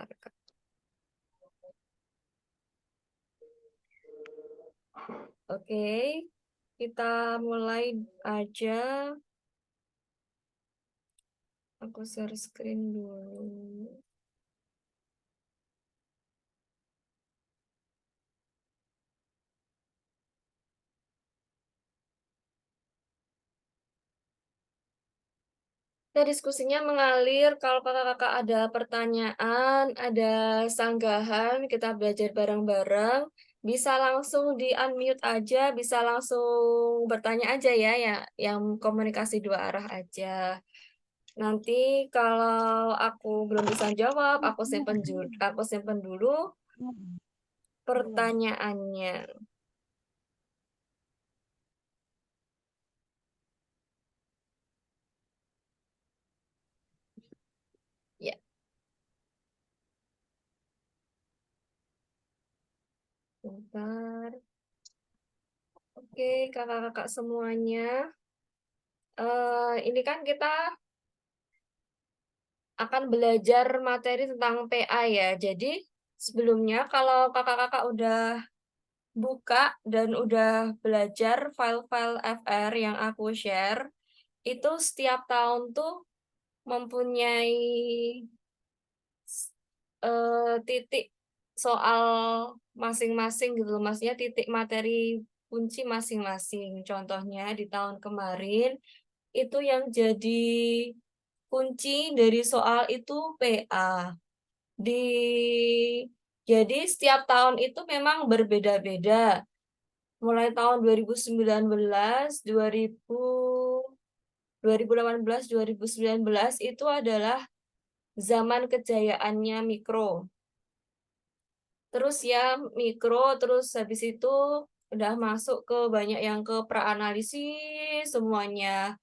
kakak-kakak. Oke, kita mulai aja. Aku share screen dulu. Nah, diskusinya mengalir. Kalau kakak-kakak ada pertanyaan, ada sanggahan, kita belajar bareng-bareng, bisa langsung di-unmute aja, bisa langsung bertanya aja ya, yang komunikasi dua arah aja. Nanti kalau aku belum bisa jawab, aku simpen dulu pertanyaannya. Ya, bentar. Oke, kakak-kakak semuanya. Ini kan kita akan belajar materi tentang PA ya. Jadi sebelumnya kalau kakak-kakak udah buka dan udah belajar file-file FR yang aku share, itu setiap tahun tuh mempunyai titik soal masing-masing gitu loh. Maksudnya titik materi kunci masing-masing. Contohnya di tahun kemarin itu yang jadi kunci dari soal itu PA. Di jadi setiap tahun itu memang berbeda-beda. Mulai tahun 2019, 2018, 2019 itu adalah zaman kejayaannya mikro. Terus ya mikro, terus habis itu udah masuk ke banyak yang ke praanalisis semuanya.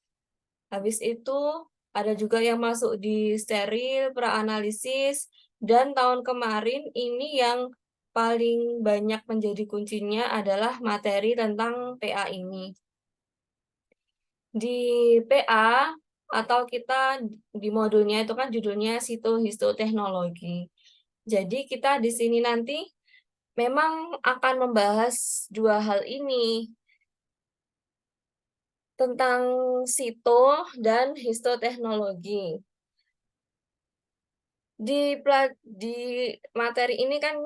Habis itu ada juga yang masuk di steril, praanalisis, dan tahun kemarin ini yang paling banyak menjadi kuncinya adalah materi tentang PA ini. Di PA atau kita di modulnya itu kan judulnya histoteknologi. Jadi kita di sini nanti memang akan membahas dua hal ini, tentang sito dan histoteknologi. Di materi ini kan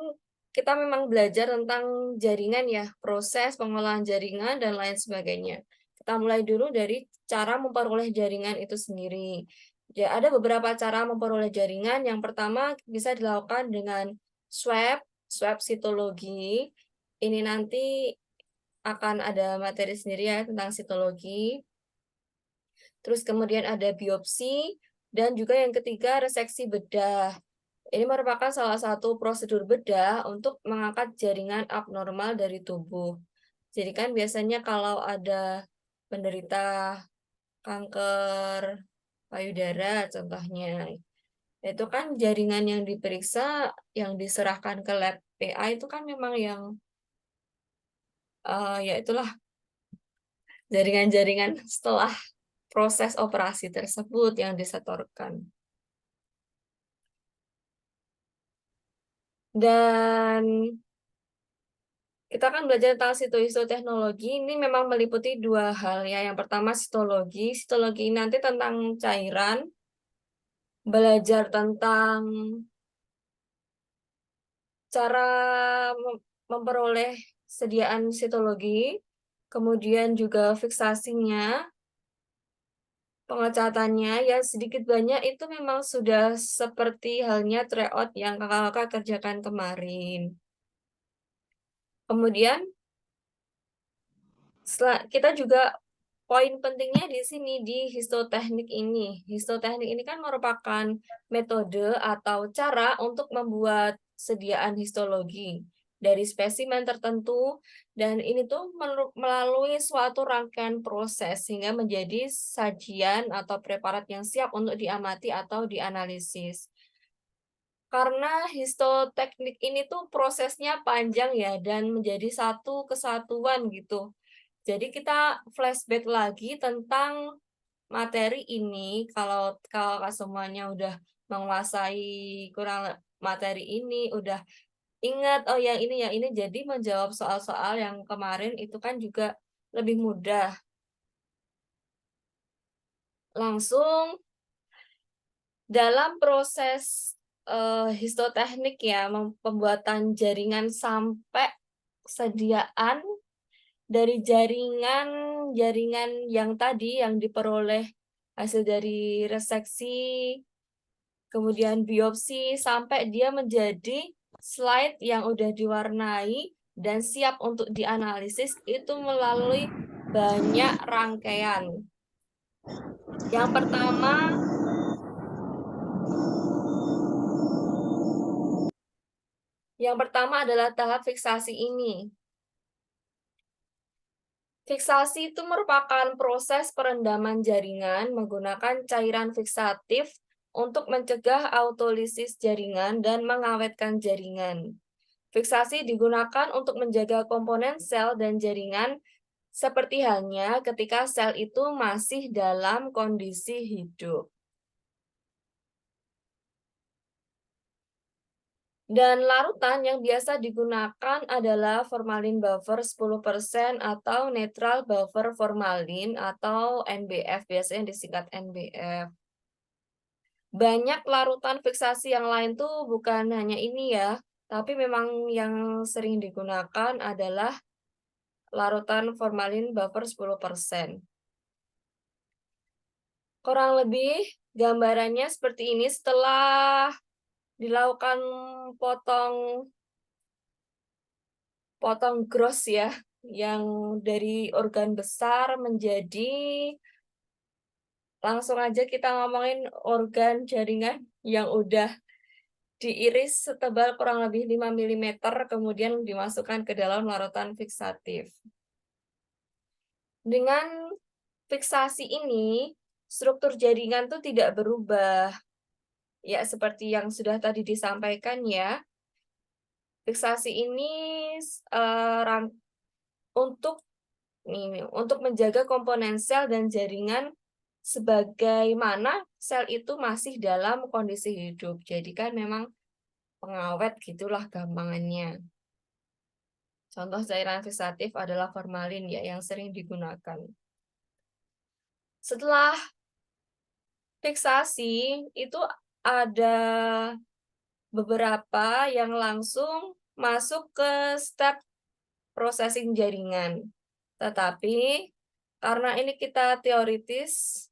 kita memang belajar tentang jaringan ya, proses pengolahan jaringan dan lain sebagainya. Kita mulai dulu dari cara memperoleh jaringan itu sendiri. Ya, ada beberapa cara memperoleh jaringan. Yang pertama bisa dilakukan dengan swab sitologi. Ini nanti akan ada materi sendiri ya tentang sitologi. Terus kemudian ada biopsi, dan juga yang ketiga reseksi bedah. Ini merupakan salah satu prosedur bedah untuk mengangkat jaringan abnormal dari tubuh. Jadi kan biasanya kalau ada penderita kanker payudara contohnya, itu kan jaringan yang diperiksa, yang diserahkan ke lab PA itu kan memang yang ya itulah jaringan-jaringan setelah proses operasi tersebut yang disetorkan. Dan kita kan belajar tentang histoteknologi, ini memang meliputi dua hal ya. Yang pertama sitologi ini nanti tentang cairan, belajar tentang cara memperoleh sediaan sitologi, kemudian juga fiksasinya, pengecatannya, ya sedikit banyak itu memang sudah seperti halnya tryout yang kakak-kakak kerjakan kemarin. Kemudian kita juga poin pentingnya di sini di histoteknik ini. Histoteknik ini kan merupakan metode atau cara untuk membuat sediaan histologi dari spesimen tertentu, dan ini tuh melalui suatu rangkaian proses sehingga menjadi sajian atau preparat yang siap untuk diamati atau dianalisis. Karena histoteknik ini tuh prosesnya panjang ya dan menjadi satu kesatuan gitu. Jadi kita flashback lagi tentang materi ini, kalau kakak semuanya udah menguasai kurang materi ini, udah ingat, oh yang ini, jadi menjawab soal-soal yang kemarin itu kan juga lebih mudah. Langsung dalam proses histoteknik ya, pembuatan jaringan sampai kesediaan dari jaringan yang tadi yang diperoleh hasil dari reseksi, kemudian biopsi, sampai dia menjadi slide yang udah diwarnai dan siap untuk dianalisis itu melalui banyak rangkaian. Yang pertama adalah tahap fiksasi ini. Fiksasi itu merupakan proses perendaman jaringan menggunakan cairan fiksatif untuk mencegah autolisis jaringan dan mengawetkan jaringan. Fiksasi digunakan untuk menjaga komponen sel dan jaringan seperti halnya ketika sel itu masih dalam kondisi hidup. Dan larutan yang biasa digunakan adalah formalin buffer 10% atau netral buffer formalin atau NBF, biasanya disingkat NBF. Banyak larutan fiksasi yang lain tuh bukan hanya ini ya, tapi memang yang sering digunakan adalah larutan formalin buffer 10%. Kurang lebih gambarannya seperti ini setelah dilakukan potong gross ya, yang dari organ besar menjadi, langsung aja kita ngomongin organ jaringan yang udah diiris setebal kurang lebih 5 mm, kemudian dimasukkan ke dalam larutan fiksatif. Dengan fiksasi ini, struktur jaringan tuh tidak berubah. Ya, seperti yang sudah tadi disampaikan ya, fiksasi ini untuk menjaga komponen sel dan jaringan sebagaimana sel itu masih dalam kondisi hidup. Jadi kan memang pengawet gitulah gampangannya. Contoh cairan fiksatif adalah formalin ya yang sering digunakan. Setelah fiksasi itu ada beberapa yang langsung masuk ke step processing jaringan. Tetapi karena ini kita teoritis,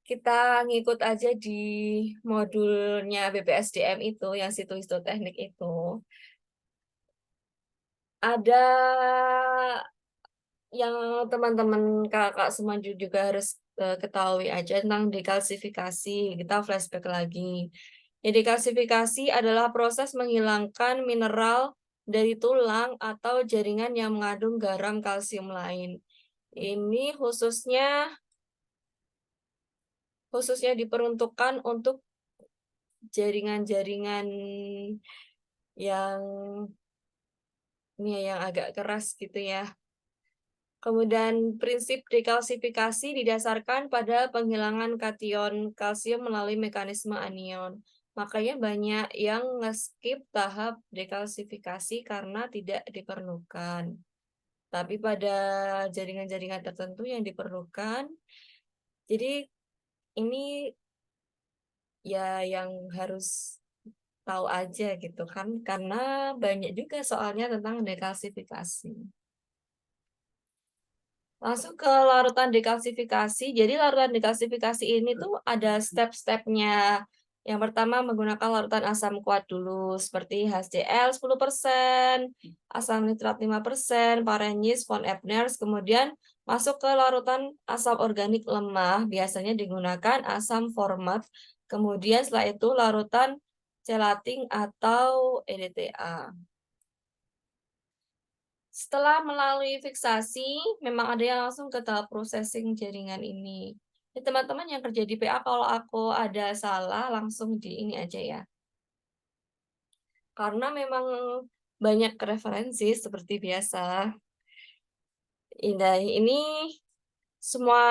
kita ngikut aja di modulnya BPSDM itu, yang situ histoteknik itu. Ada yang teman-teman kakak semua juga harus ketahui aja tentang dekalsifikasi. Kita flashback lagi. Ya, dekalsifikasi adalah proses menghilangkan mineral dari tulang atau jaringan yang mengandung garam kalsium lain. Ini khususnya diperuntukkan untuk jaringan-jaringan yang yang agak keras gitu ya. Kemudian prinsip dekalsifikasi didasarkan pada penghilangan kation kalsium melalui mekanisme anion. Makanya banyak yang nge-skip tahap dekalsifikasi karena tidak diperlukan. Tapi pada jaringan-jaringan tertentu yang diperlukan. Jadi ini ya yang harus tahu aja gitu kan, karena banyak juga soalnya tentang dekalsifikasi. Langsung ke larutan dekalsifikasi. Jadi larutan dekalsifikasi ini tuh ada step-stepnya. Yang pertama menggunakan larutan asam kuat dulu, seperti HCl 10%, asam nitrat 5%, Parenyis, von Ebners, kemudian masuk ke larutan asam organik lemah, biasanya digunakan asam format, kemudian setelah itu larutan chelating atau EDTA. Setelah melalui fiksasi, memang ada yang langsung ke tahap processing jaringan ini. Ya, teman-teman yang kerja di PA, kalau aku ada salah, langsung di ini aja ya. Karena memang banyak referensi seperti biasa. Ini semua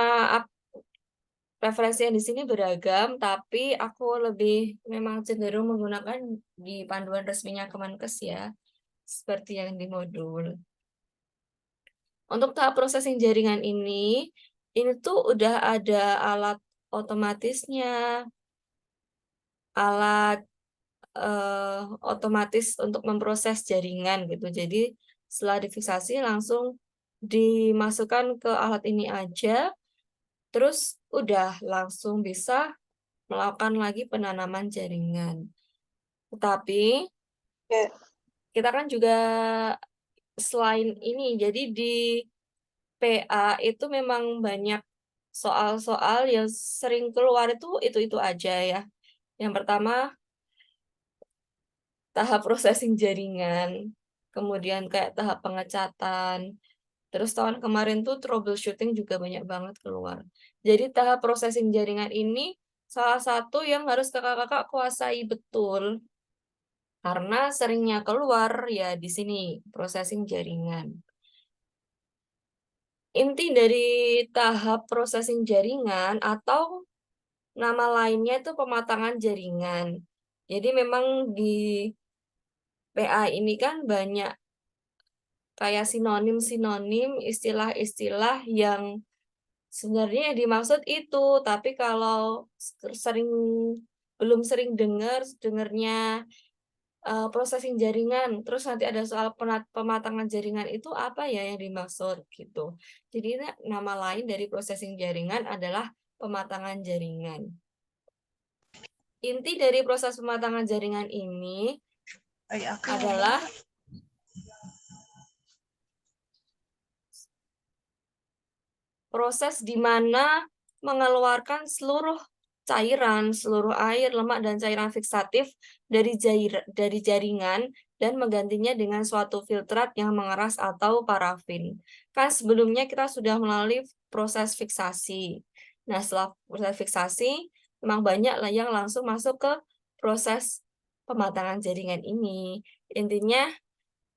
referensi yang di sini beragam, tapi aku lebih memang cenderung menggunakan di panduan resminya Kemenkes ya, seperti yang di modul. Untuk tahap processing jaringan ini tuh udah ada alat otomatisnya, alat otomatis untuk memproses jaringan gitu. Jadi setelah difiksasi langsung dimasukkan ke alat ini aja, terus udah langsung bisa melakukan lagi penanaman jaringan. Tetapi kita kan juga selain ini, jadi di PA itu memang banyak soal-soal yang sering keluar itu aja ya. Yang pertama, tahap processing jaringan, kemudian kayak tahap pengecatan. Terus tahun kemarin tuh troubleshooting juga banyak banget keluar. Jadi tahap processing jaringan ini salah satu yang harus kakak-kakak kuasai betul. Karena seringnya keluar ya di sini processing jaringan. Inti dari tahap processing jaringan atau nama lainnya itu pematangan jaringan. Jadi memang di PA ini kan banyak kayak sinonim-sinonim, istilah-istilah yang sebenarnya yang dimaksud itu, tapi kalau sering belum sering dengarnya processing jaringan, terus nanti ada soal pematangan jaringan itu apa ya yang dimaksud gitu. Jadi nama lain dari processing jaringan adalah pematangan jaringan. Inti dari proses pematangan jaringan ini adalah proses di mana mengeluarkan seluruh cairan, seluruh air, lemak, dan cairan fiksatif dari jaringan dan menggantinya dengan suatu filtrat yang mengeras atau parafin. Kan sebelumnya kita sudah melalui proses fiksasi. Nah, setelah proses fiksasi, memang banyak lah yang langsung masuk ke proses pematangan jaringan ini. Intinya,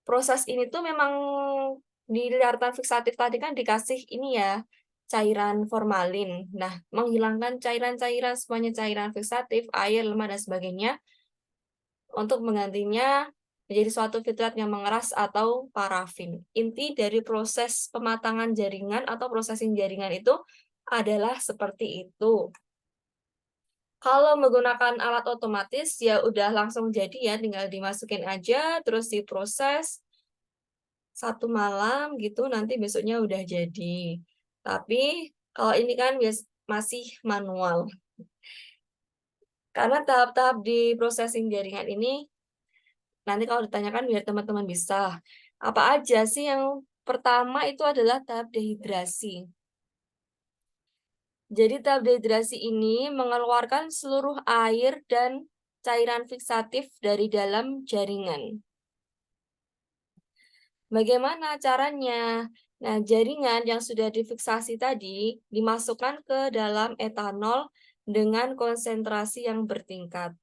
proses ini tuh memang di daratan fiksatif tadi kan dikasih ini ya, cairan formalin. Nah, menghilangkan cairan-cairan semuanya cairan fiksatif, air, lemak, dan sebagainya untuk menggantinya menjadi suatu filtrat yang mengeras atau parafin. Inti dari proses pematangan jaringan atau processing jaringan itu adalah seperti itu. Kalau menggunakan alat otomatis ya udah langsung jadi ya, tinggal dimasukin aja, terus diproses satu malam gitu, nanti besoknya udah jadi. Tapi kalau ini kan masih manual. Karena tahap-tahap di processing jaringan ini, nanti kalau ditanyakan biar teman-teman bisa. Apa aja sih yang pertama itu adalah tahap dehidrasi. Jadi tahap dehidrasi ini mengeluarkan seluruh air dan cairan fiksatif dari dalam jaringan. Bagaimana caranya? Nah, jaringan yang sudah difiksasi tadi dimasukkan ke dalam etanol dengan konsentrasi yang bertingkat.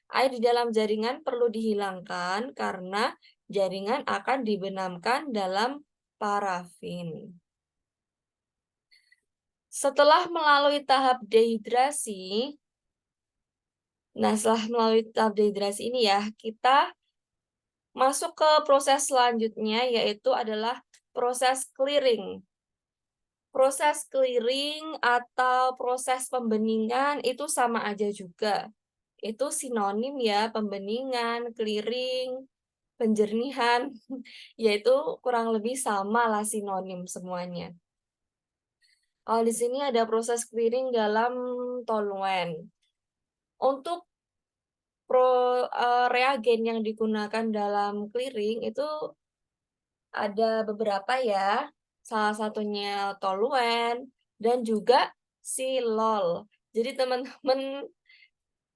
Air di dalam jaringan perlu dihilangkan karena jaringan akan dibenamkan dalam parafin. Setelah melalui tahap dehidrasi, setelah melalui tahap dehidrasi ini ya, kita masuk ke proses selanjutnya yaitu adalah proses clearing. Proses clearing atau proses pembeningan itu sama aja juga. Itu sinonim ya, pembeningan, clearing, penjernihan, yaitu kurang lebih sama lah sinonim semuanya. Kalau di sini ada proses clearing dalam toluen. Untuk reagen yang digunakan dalam clearing itu ada beberapa ya, salah satunya toluen dan juga silol. Jadi teman-teman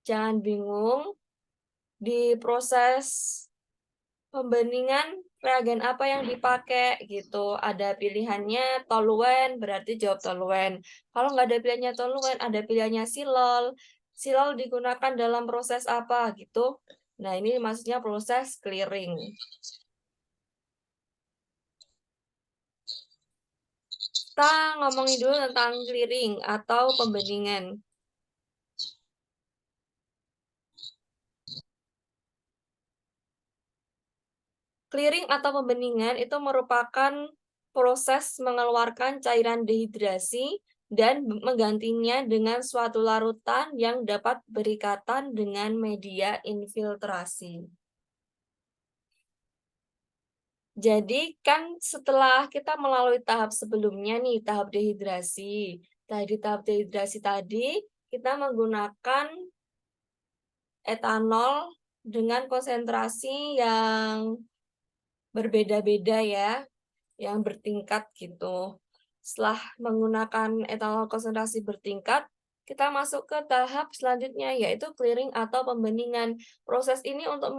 jangan bingung di proses pembeningan reagen apa yang dipakai gitu. Ada pilihannya toluen, berarti jawab toluen. Kalau nggak ada pilihannya toluen, ada pilihannya silol. Silol digunakan dalam proses apa gitu. Nah, ini maksudnya proses clearing. Kita ngomongin dulu tentang clearing atau pembeningan. Clearing atau pembeningan itu merupakan proses mengeluarkan cairan dehidrasi dan menggantinya dengan suatu larutan yang dapat berikatan dengan media infiltrasi. Jadi kan setelah kita melalui tahap sebelumnya nih, tahap dehidrasi. Tahap dehidrasi tadi kita menggunakan etanol dengan konsentrasi yang berbeda-beda ya, yang bertingkat gitu. Setelah menggunakan etanol konsentrasi bertingkat, kita masuk ke tahap selanjutnya yaitu clearing atau pembeningan. Proses ini untuk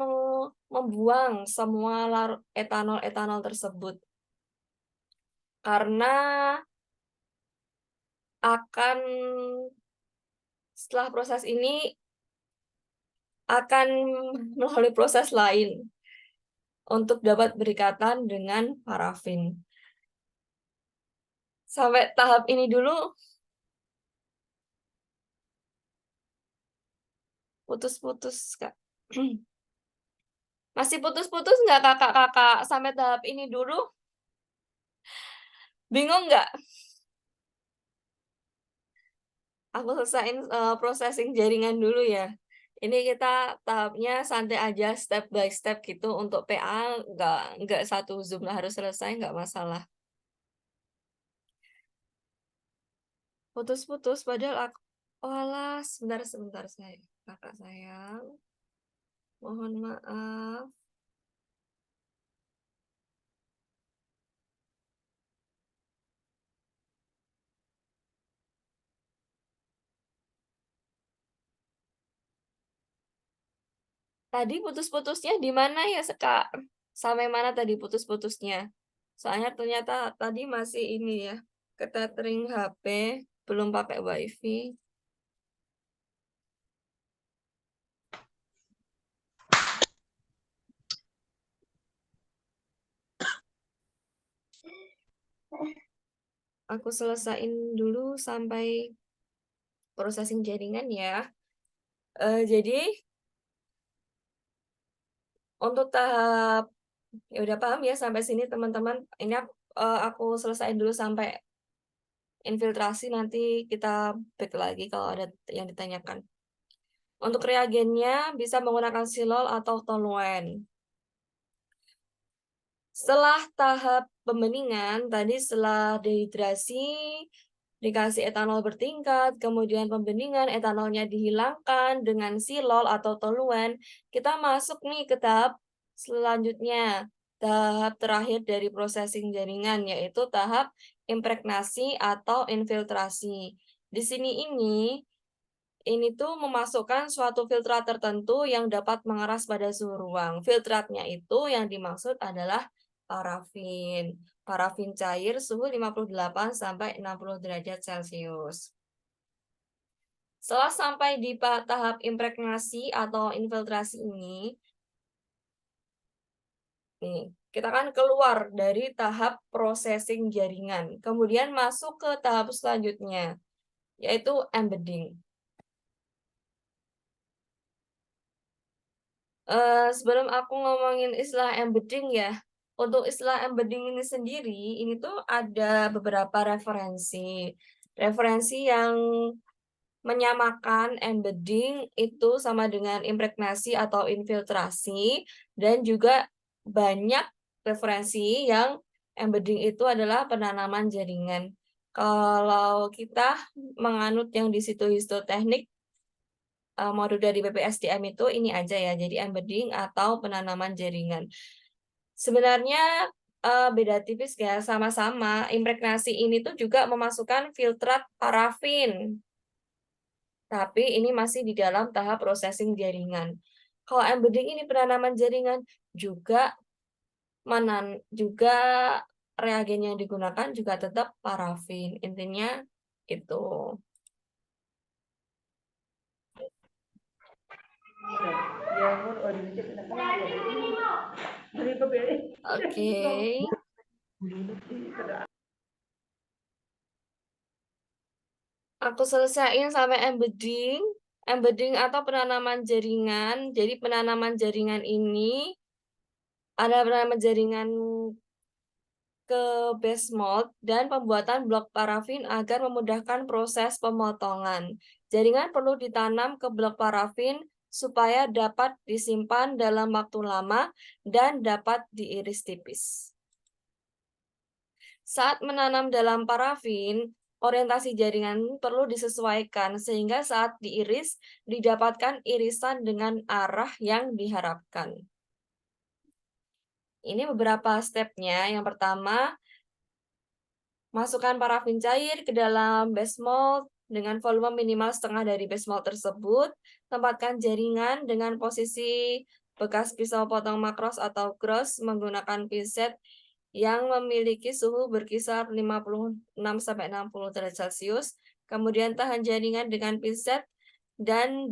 membuang semua etanol-etanol tersebut. Karena akan setelah proses ini akan melalui proses lain untuk dapat berikatan dengan parafin. Sampai tahap ini dulu putus-putus, Kak. Masih putus-putus nggak kakak-kakak sampai tahap ini dulu? Bingung nggak? Aku selesaiin processing jaringan dulu ya. Ini kita tahapnya santai aja, step by step gitu. Untuk PA nggak satu Zoom lah harus selesai, nggak masalah. Putus-putus padahal aku, oh alah, sebentar saya. Kakak sayang, mohon maaf. Tadi putus-putusnya di mana ya, Kak? Sampai mana tadi putus-putusnya? Soalnya ternyata tadi masih ini ya, ketethering HP, belum pakai WiFi. Aku selesaiin dulu sampai processing jaringan ya. Jadi untuk tahap ya udah paham ya sampai sini teman-teman. Ini aku selesaiin dulu sampai infiltrasi, nanti kita back lagi kalau ada yang ditanyakan. Untuk reagennya bisa menggunakan silol atau toluen. Setelah tahap pembeningan, tadi setelah dehidrasi, dikasih etanol bertingkat, kemudian pembeningan, etanolnya dihilangkan dengan silol atau toluen, kita masuk nih ke tahap selanjutnya, tahap terakhir dari processing jaringan, yaitu tahap impregnasi atau infiltrasi. Di sini ini tuh memasukkan suatu filtrat tertentu yang dapat mengeras pada suhu ruang. Filtratnya itu yang dimaksud adalah parafin. Parafin cair suhu 58 sampai 60 derajat Celcius. Setelah sampai di tahap impregnasi atau infiltrasi ini, nih, kita kan keluar dari tahap processing jaringan. Kemudian masuk ke tahap selanjutnya, yaitu embedding. Sebelum aku ngomongin istilah embedding ya, untuk istilah embedding ini sendiri, ini tuh ada beberapa referensi. Referensi yang menyamakan embedding itu sama dengan impregnasi atau infiltrasi, dan juga banyak referensi yang embedding itu adalah penanaman jaringan. Kalau kita menganut yang di situ histoteknik, modul dari BPSDM itu ini aja ya, jadi embedding atau penanaman jaringan. Sebenarnya beda tipis ya, sama-sama. Impregnasi ini tuh juga memasukkan filtrat parafin, tapi ini masih di dalam tahap processing jaringan. Kalau embedding ini penanaman jaringan juga juga reagen yang digunakan juga tetap parafin. Intinya itu. Oke. Aku selesaiin sampai embedding. Embedding atau penanaman jaringan. Jadi penanaman jaringan ini ada penanaman jaringan ke base mold dan pembuatan blok parafin agar memudahkan proses pemotongan. Jaringan perlu ditanam ke blok parafin supaya dapat disimpan dalam waktu lama dan dapat diiris tipis. Saat menanam dalam parafin, orientasi jaringan perlu disesuaikan sehingga saat diiris didapatkan irisan dengan arah yang diharapkan. Ini beberapa stepnya. Yang pertama, masukkan parafin cair ke dalam base mold dengan volume minimal setengah dari base mold tersebut. Tempatkan jaringan dengan posisi bekas pisau potong makros atau cross menggunakan pinset yang memiliki suhu berkisar 56-60 derajat Celcius. Kemudian tahan jaringan dengan pinset dan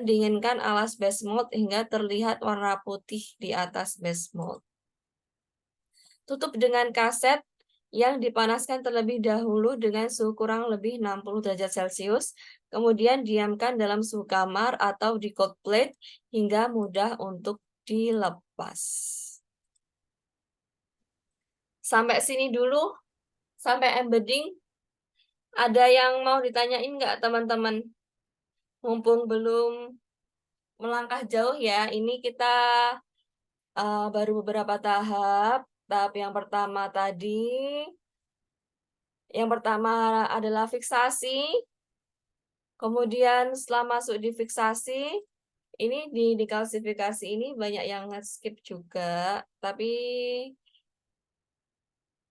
dinginkan alas base mold hingga terlihat warna putih di atas base mold. Tutup dengan kaset yang dipanaskan terlebih dahulu dengan suhu kurang lebih 60 derajat Celcius. Kemudian diamkan dalam suhu kamar atau di cold plate hingga mudah untuk dilepas. Sampai sini dulu, sampai embedding. Ada yang mau ditanyain nggak teman-teman? Mumpung belum melangkah jauh ya, ini kita baru beberapa tahap. Tahap yang pertama tadi, yang pertama adalah fiksasi. Kemudian setelah masuk di fiksasi, ini di kalsifikasi ini banyak yang skip juga, tapi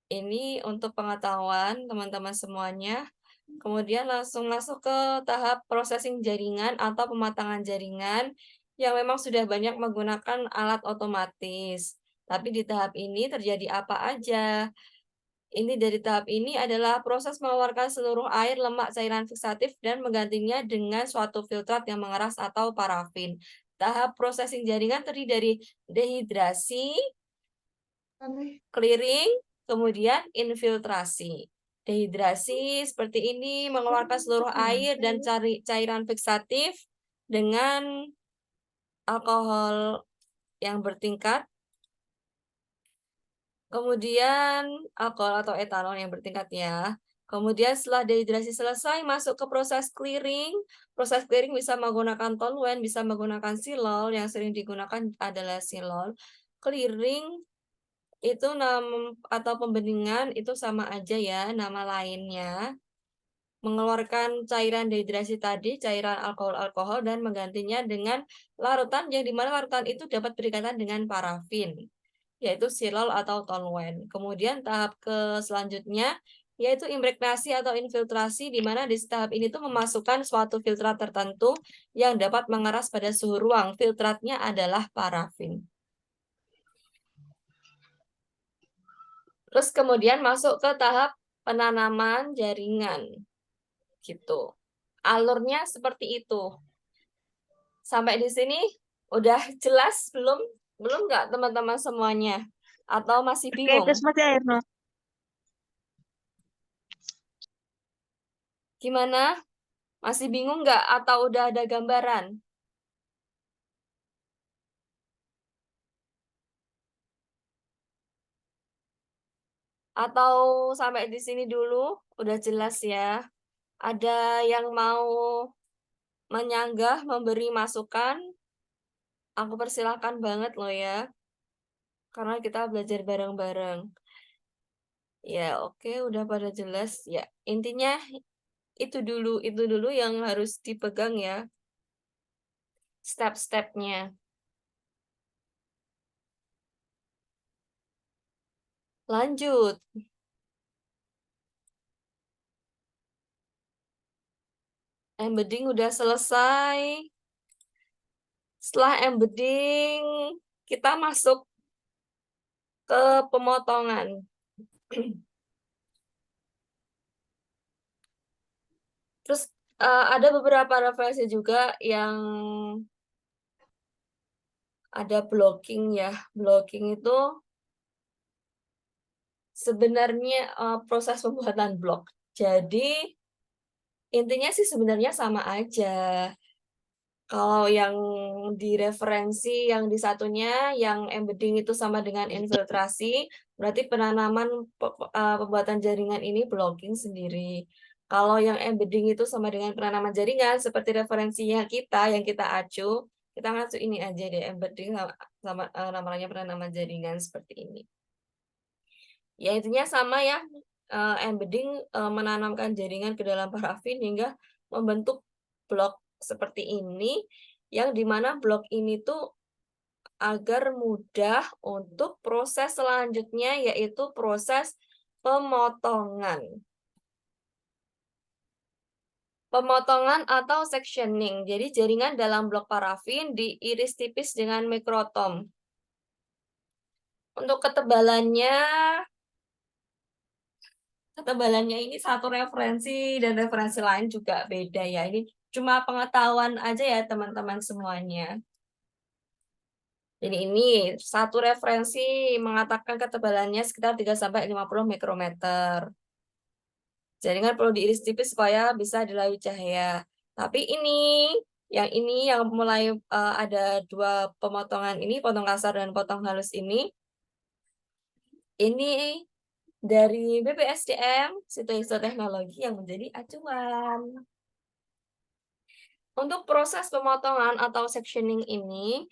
ini untuk pengetahuan teman-teman semuanya. Kemudian langsung masuk ke tahap processing jaringan atau pematangan jaringan yang memang sudah banyak menggunakan alat otomatis. Tapi di tahap ini terjadi apa aja? Ini dari tahap ini adalah proses mengeluarkan seluruh air, lemak, cairan fiksatif dan menggantinya dengan suatu filtrat yang mengeras atau parafin. Tahap processing jaringan terdiri dari dehidrasi, clearing, kemudian infiltrasi. Dehidrasi seperti ini mengeluarkan seluruh air dan cairan fiksatif dengan alkohol yang bertingkat. Kemudian alkohol atau etanol yang bertingkat ya. Kemudian setelah dehidrasi selesai, masuk ke proses clearing. Proses clearing bisa menggunakan toluen, bisa menggunakan silol. Yang sering digunakan adalah silol. Clearing itu atau pembeningan itu sama aja ya nama lainnya. Mengeluarkan cairan dehidrasi tadi, cairan alkohol dan menggantinya dengan larutan yang dimana larutan itu dapat berikatan dengan parafin, yaitu silol atau toluen. Kemudian tahap selanjutnya yaitu impregnasi atau infiltrasi, di mana di tahap ini tuh memasukkan suatu filtrat tertentu yang dapat mengeras pada suhu ruang. Filtratnya adalah parafin. Terus kemudian masuk ke tahap penanaman jaringan. Gitu. Alurnya seperti itu. Sampai di sini udah jelas belum? Belum nggak teman-teman semuanya? Atau masih bingung? Terus mati air, no. Gimana? Masih bingung nggak atau udah ada gambaran? Atau sampai di sini dulu udah jelas ya? Ada yang mau menyanggah, memberi masukan? Aku persilahkan banget loh ya. Karena kita belajar bareng-bareng. Ya, oke, udah pada jelas. Ya, intinya itu dulu yang harus dipegang ya. Step-stepnya. Lanjut. Embedding udah selesai. Setelah embedding, kita masuk ke pemotongan. Terus ada beberapa referensi juga yang ada blocking ya. Blocking itu sebenarnya proses pembuatan blok. Jadi Intinya sih sebenarnya sama aja. Kalau yang di referensi yang di satunya yang embedding itu sama dengan infiltrasi, berarti penanaman pembuatan jaringan ini blocking sendiri. Kalau yang embedding itu sama dengan penanaman jaringan, seperti referensinya kita yang kita acu, kita ngacu ini aja deh, embedding sama namanya penanaman jaringan seperti ini. Ya intinya sama ya, embedding menanamkan jaringan ke dalam parafin hingga membentuk blok seperti ini, yang dimana blok ini tuh agar mudah untuk proses selanjutnya, yaitu proses pemotongan. Pemotongan atau sectioning. Jadi jaringan dalam blok parafin diiris tipis dengan mikrotom. Untuk ketebalannya ini satu referensi dan referensi lain juga beda ya. Ini cuma pengetahuan aja ya teman-teman semuanya. Jadi ini satu referensi mengatakan ketebalannya sekitar 3-50 mikrometer. Jaringan perlu diiris tipis supaya bisa dilalui cahaya. Tapi ini yang mulai ada dua pemotongan ini, potong kasar dan potong halus ini dari BPSDM, Situ Teknologi yang menjadi acuan. Untuk proses pemotongan atau sectioning ini,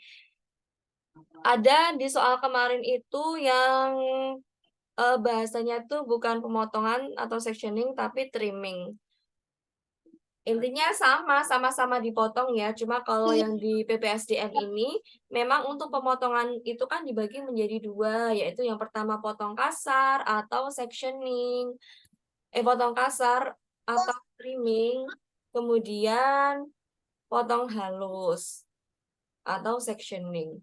ada di soal kemarin itu yang bahasanya tuh bukan pemotongan atau sectioning, tapi trimming. Intinya sama-sama dipotong ya, cuma kalau yang di PPSDM ini, memang untuk pemotongan itu kan dibagi menjadi dua, yaitu yang pertama potong kasar atau sectioning, potong kasar atau trimming, kemudian potong halus atau sectioning.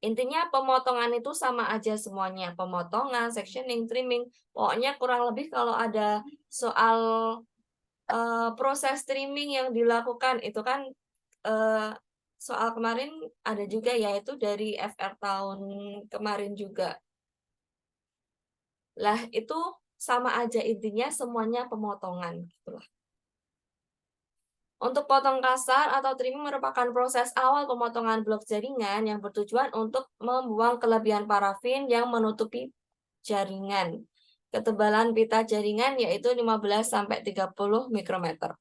Intinya pemotongan itu sama aja semuanya, pemotongan, sectioning, trimming. Pokoknya kurang lebih kalau ada soal proses trimming yang dilakukan itu kan soal kemarin ada juga yaitu dari FR tahun kemarin juga. Lah itu sama aja intinya semuanya pemotongan gitulah. Untuk potong kasar atau trimming merupakan proses awal pemotongan blok jaringan yang bertujuan untuk membuang kelebihan parafin yang menutupi jaringan. Ketebalan pita jaringan yaitu 15-30 mikrometer.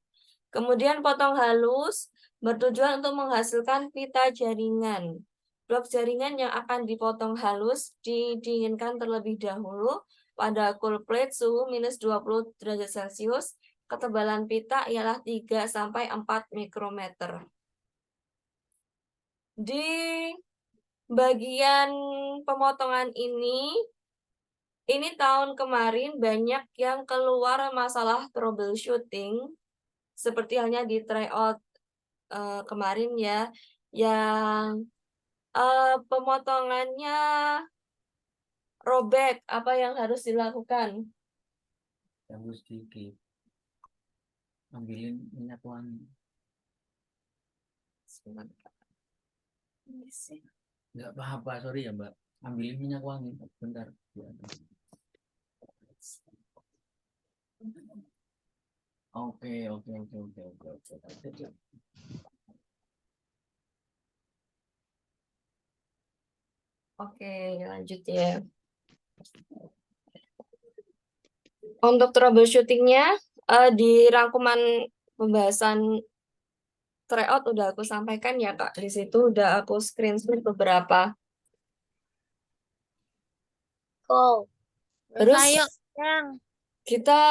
Kemudian potong halus bertujuan untuk menghasilkan pita jaringan. Blok jaringan yang akan dipotong halus didinginkan terlebih dahulu pada cool plate suhu minus 20 derajat Celcius. Ketebalan pita ialah 3-4 mikrometer. Di bagian pemotongan ini tahun kemarin banyak yang keluar masalah troubleshooting, seperti halnya di tryout kemarin ya, yang pemotongannya robek, apa yang harus dilakukan? Harus dikit, ambilin minyak wangi. Nggak apa-apa, sorry ya Mbak. Ambilin minyak wangi, bentar. Oke. Oke, lanjut ya. Untuk troubleshootingnya di rangkuman pembahasan tryout udah aku sampaikan ya Kak. Di situ udah aku screenshot beberapa. Terus kita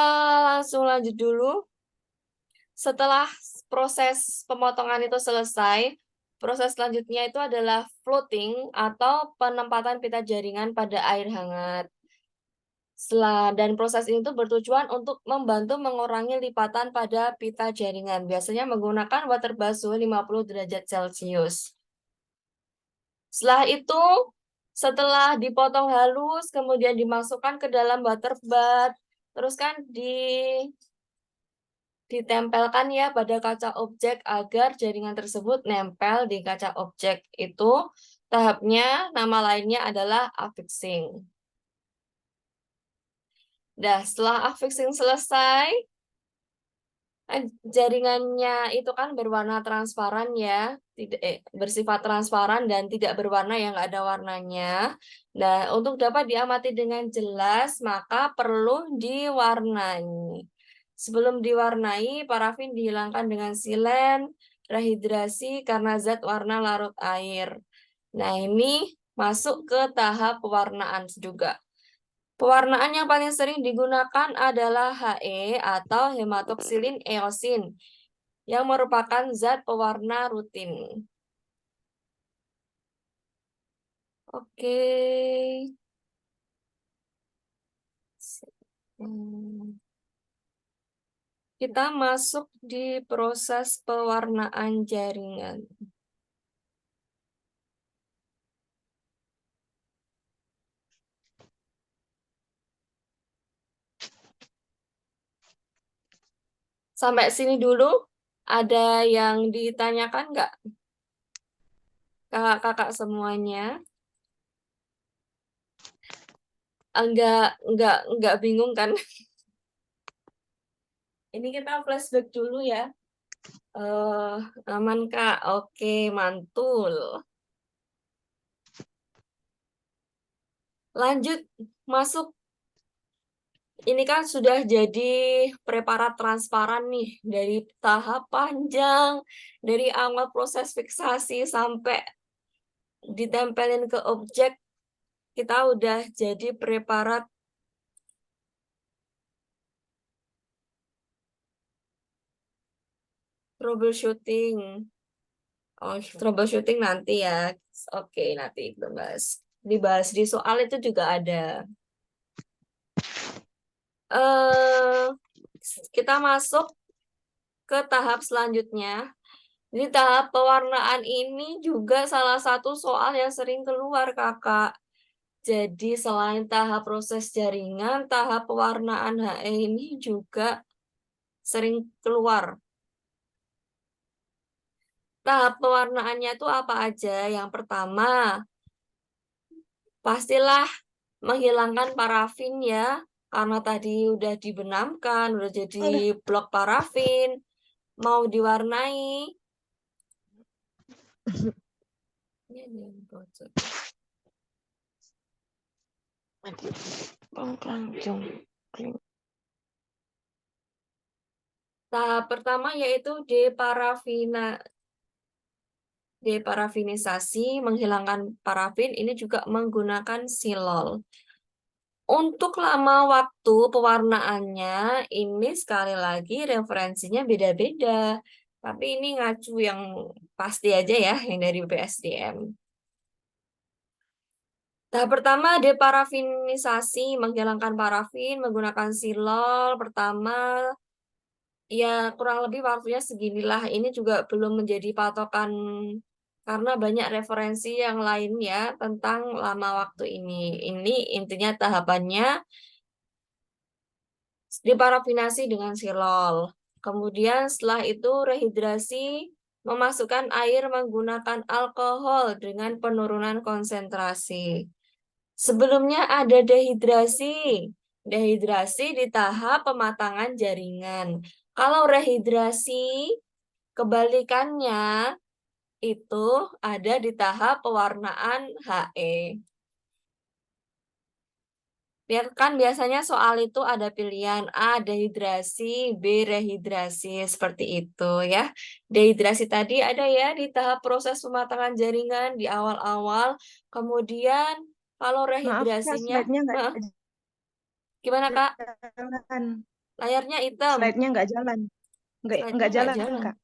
langsung lanjut dulu. Setelah proses pemotongan itu selesai, proses selanjutnya itu adalah floating atau penempatan pita jaringan pada air hangat. Dan proses ini tuh bertujuan untuk membantu mengurangi lipatan pada pita jaringan. Biasanya menggunakan water bath suhu 50 derajat Celcius. Setelah itu, setelah dipotong halus, kemudian dimasukkan ke dalam water bath, terus kan ditempelkan ya pada kaca objek agar jaringan tersebut nempel di kaca objek. Itu tahapnya, nama lainnya adalah affixing. Nah, setelah affixing selesai, Jaringannya itu kan berwarna transparan ya, tidak bersifat transparan dan tidak berwarna, yang nggak ada warnanya. Nah, untuk dapat diamati dengan jelas, maka perlu diwarnai. Sebelum diwarnai, parafin dihilangkan dengan silen, rehidrasi karena zat warna larut air. Nah, ini masuk ke tahap pewarnaan juga. Pewarnaan yang paling sering digunakan adalah HE atau hematoksilin eosin yang merupakan zat pewarna rutin. Oke. Kita masuk di proses pewarnaan jaringan. Sampai sini dulu, ada yang ditanyakan nggak? Kakak-kakak semuanya? Enggak bingung kan? Ini kita flashback dulu ya. Aman Kak? Oke, mantul. Lanjut, masuk. Ini kan sudah jadi preparat transparan nih, dari tahap panjang, dari awal proses fiksasi sampai ditempelin ke objek, kita udah jadi preparat troubleshooting. Oh, troubleshooting nanti ya. Oke, nanti dibahas di soal itu juga ada. Eh, kita masuk ke tahap selanjutnya. Di tahap pewarnaan ini juga salah satu soal yang sering keluar, Kakak. Jadi selain tahap proses jaringan, tahap pewarnaan HE ini juga sering keluar. Tahap pewarnaannya itu apa aja? Yang pertama, pastilah menghilangkan parafin ya, karena tadi udah dibenamkan, udah jadi blok parafin, mau diwarnai. Tahap pertama yaitu deparafinisasi, menghilangkan parafin, ini juga menggunakan silol. Untuk lama waktu pewarnaannya, ini sekali lagi referensinya beda-beda. Tapi ini ngacu yang pasti aja ya, yang dari BPSDM. Tahap pertama, deparafinisasi, menghilangkan parafin, menggunakan silol. Pertama, ya kurang lebih waktunya seginilah. Ini juga belum menjadi patokan karena banyak referensi yang lain ya tentang lama waktu ini. Ini intinya tahapannya diparafinasi dengan silol. Kemudian setelah itu rehidrasi, memasukkan air menggunakan alkohol dengan penurunan konsentrasi. Sebelumnya ada dehidrasi. Dehidrasi di tahap pematangan jaringan. Kalau rehidrasi, kebalikannya itu ada di tahap pewarnaan HE. Kan biasanya soal itu ada pilihan A, dehidrasi, B, rehidrasi, seperti itu ya. Dehidrasi tadi ada ya di tahap proses pematangan jaringan di awal-awal. Kemudian kalau Maaf Kak, rehidrasinya, slide-nya nggak gimana Kak? jalan. Layarnya hitam. Slide-nya nggak jalan. Slide-nya Nggak nggak jalan jalan. Kak.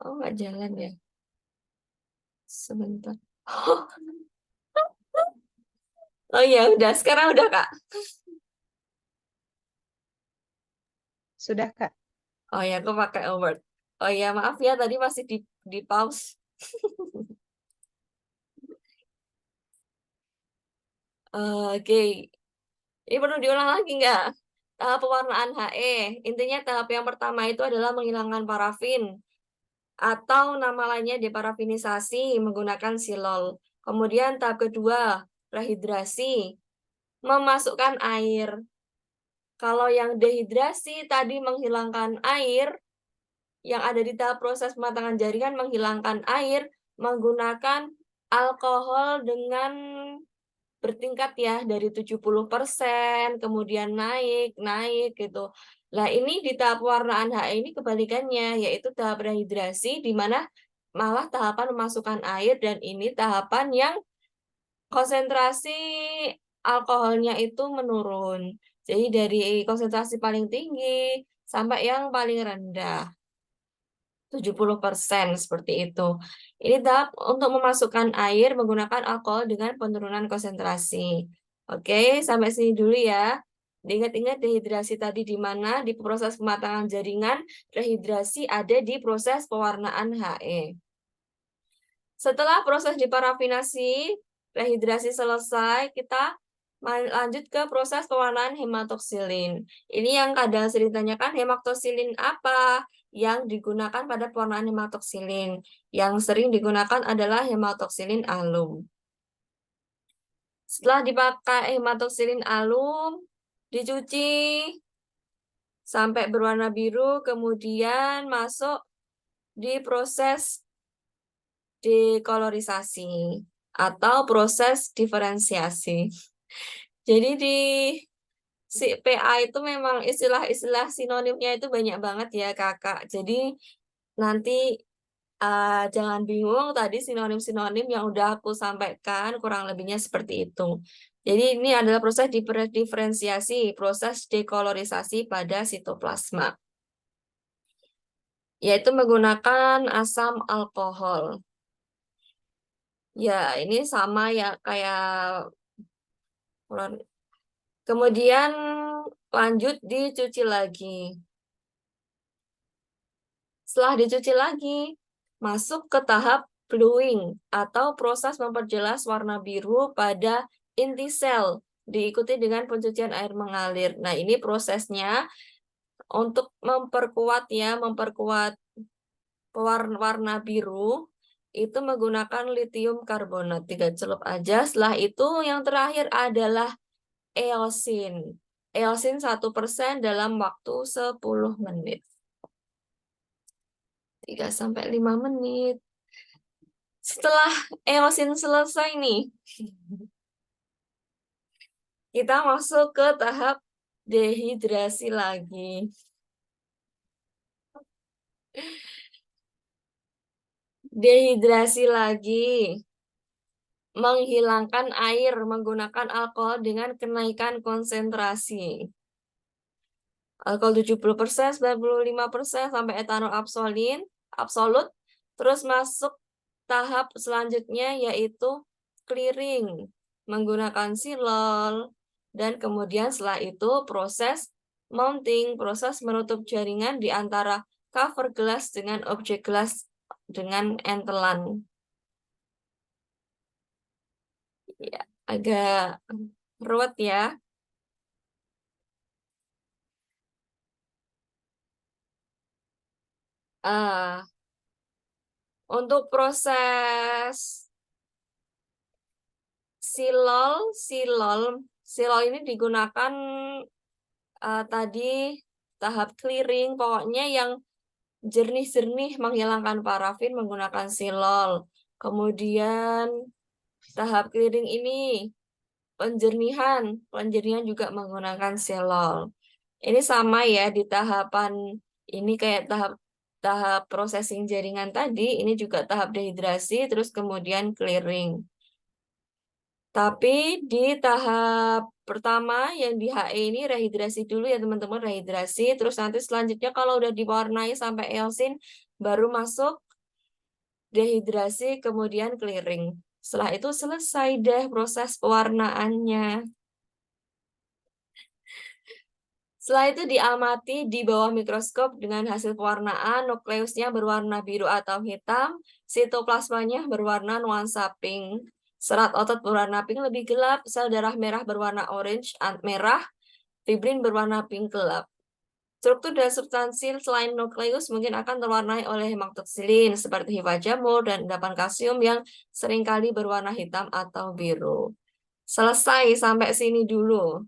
Oh, nggak jalan ya. Sebentar. Oh iya, udah. Sekarang udah Kak. Sudah Kak. Oh ya, aku pakai Word. Oh ya, maaf ya, tadi masih di pause. Oke, ini perlu diulang lagi nggak? Tahap pewarnaan HE. Intinya tahap yang pertama itu adalah menghilangkan parafin. Atau nama lainnya deparafinisasi menggunakan silol. Kemudian tahap kedua, rehidrasi. Memasukkan air. Kalau yang dehidrasi tadi menghilangkan air, yang ada di tahap proses pematangan jaringan menghilangkan air menggunakan alkohol dengan bertingkat ya, dari 70%, kemudian naik gitu. Nah, ini di tahap pewarnaan HE ini kebalikannya, yaitu tahap rehidrasi, di mana malah tahapan memasukkan air, dan ini tahapan yang konsentrasi alkoholnya itu menurun. Jadi dari konsentrasi paling tinggi sampai yang paling rendah. 70% seperti itu. Ini tahap untuk memasukkan air menggunakan alkohol dengan penurunan konsentrasi. Oke, sampai sini dulu ya. Diingat-ingat dehidrasi tadi di mana? Di proses pematangan jaringan, rehidrasi ada di proses pewarnaan HE. Setelah proses diparafinasi, rehidrasi selesai, kita lanjut ke proses pewarnaan hematoksilin. Ini yang kadang sering ditanyakan, hematoksilin apa yang digunakan pada pewarnaan hematoksilin? Yang sering digunakan adalah hematoksilin alum. Setelah dipakai hematoksilin alum, dicuci sampai berwarna biru, kemudian masuk di proses dekolorisasi atau proses diferensiasi. Jadi di PA itu memang istilah-istilah sinonimnya itu banyak banget ya Kakak. Jadi nanti jangan bingung, tadi sinonim-sinonim yang udah aku sampaikan kurang lebihnya seperti itu. Jadi ini adalah proses diferensiasi, proses dekolorisasi pada sitoplasma, yaitu menggunakan asam alkohol. Ya, ini sama ya kayak kemudian lanjut dicuci lagi. Setelah dicuci lagi, masuk ke tahap bluing atau proses memperjelas warna biru pada inti sel, diikuti dengan pencucian air mengalir. Nah, ini prosesnya untuk memperkuat warna biru itu menggunakan litium karbonat 3 celup aja. Setelah itu yang terakhir adalah eosin. Eosin 1% dalam waktu 10 menit. 3-5 menit. Setelah eosin selesai nih, kita masuk ke tahap dehidrasi lagi. Dehidrasi lagi. Menghilangkan air menggunakan alkohol dengan kenaikan konsentrasi. Alkohol 70%, 95% sampai etanol absolut. Terus masuk tahap selanjutnya yaitu clearing menggunakan silol, dan kemudian setelah itu proses mounting, proses menutup jaringan di antara cover gelas dengan objek gelas dengan entelan. Ya, agak ruwet ya. Untuk proses silol ini digunakan tadi tahap clearing, pokoknya yang jernih-jernih menghilangkan parafin menggunakan silol. Kemudian tahap clearing ini penjernihan juga menggunakan silol. Ini sama ya di tahapan ini kayak tahap processing jaringan tadi, ini juga tahap dehidrasi, terus kemudian clearing. Tapi di tahap pertama yang di HE ini rehidrasi dulu ya teman-teman, rehidrasi. Terus nanti selanjutnya kalau udah diwarnai sampai eosin, baru masuk dehidrasi, kemudian clearing. Setelah itu selesai deh proses pewarnaannya. Setelah itu diamati di bawah mikroskop dengan hasil pewarnaan, nukleusnya berwarna biru atau hitam, sitoplasmanya berwarna nuansa pink. Serat otot berwarna pink lebih gelap, sel darah merah berwarna orange merah, fibrin berwarna pink gelap. Struktur dan substansi selain nukleus mungkin akan terwarnai oleh hematoksilin seperti hifa jamur dan endapan kalsium yang seringkali berwarna hitam atau biru. Selesai sampai sini dulu.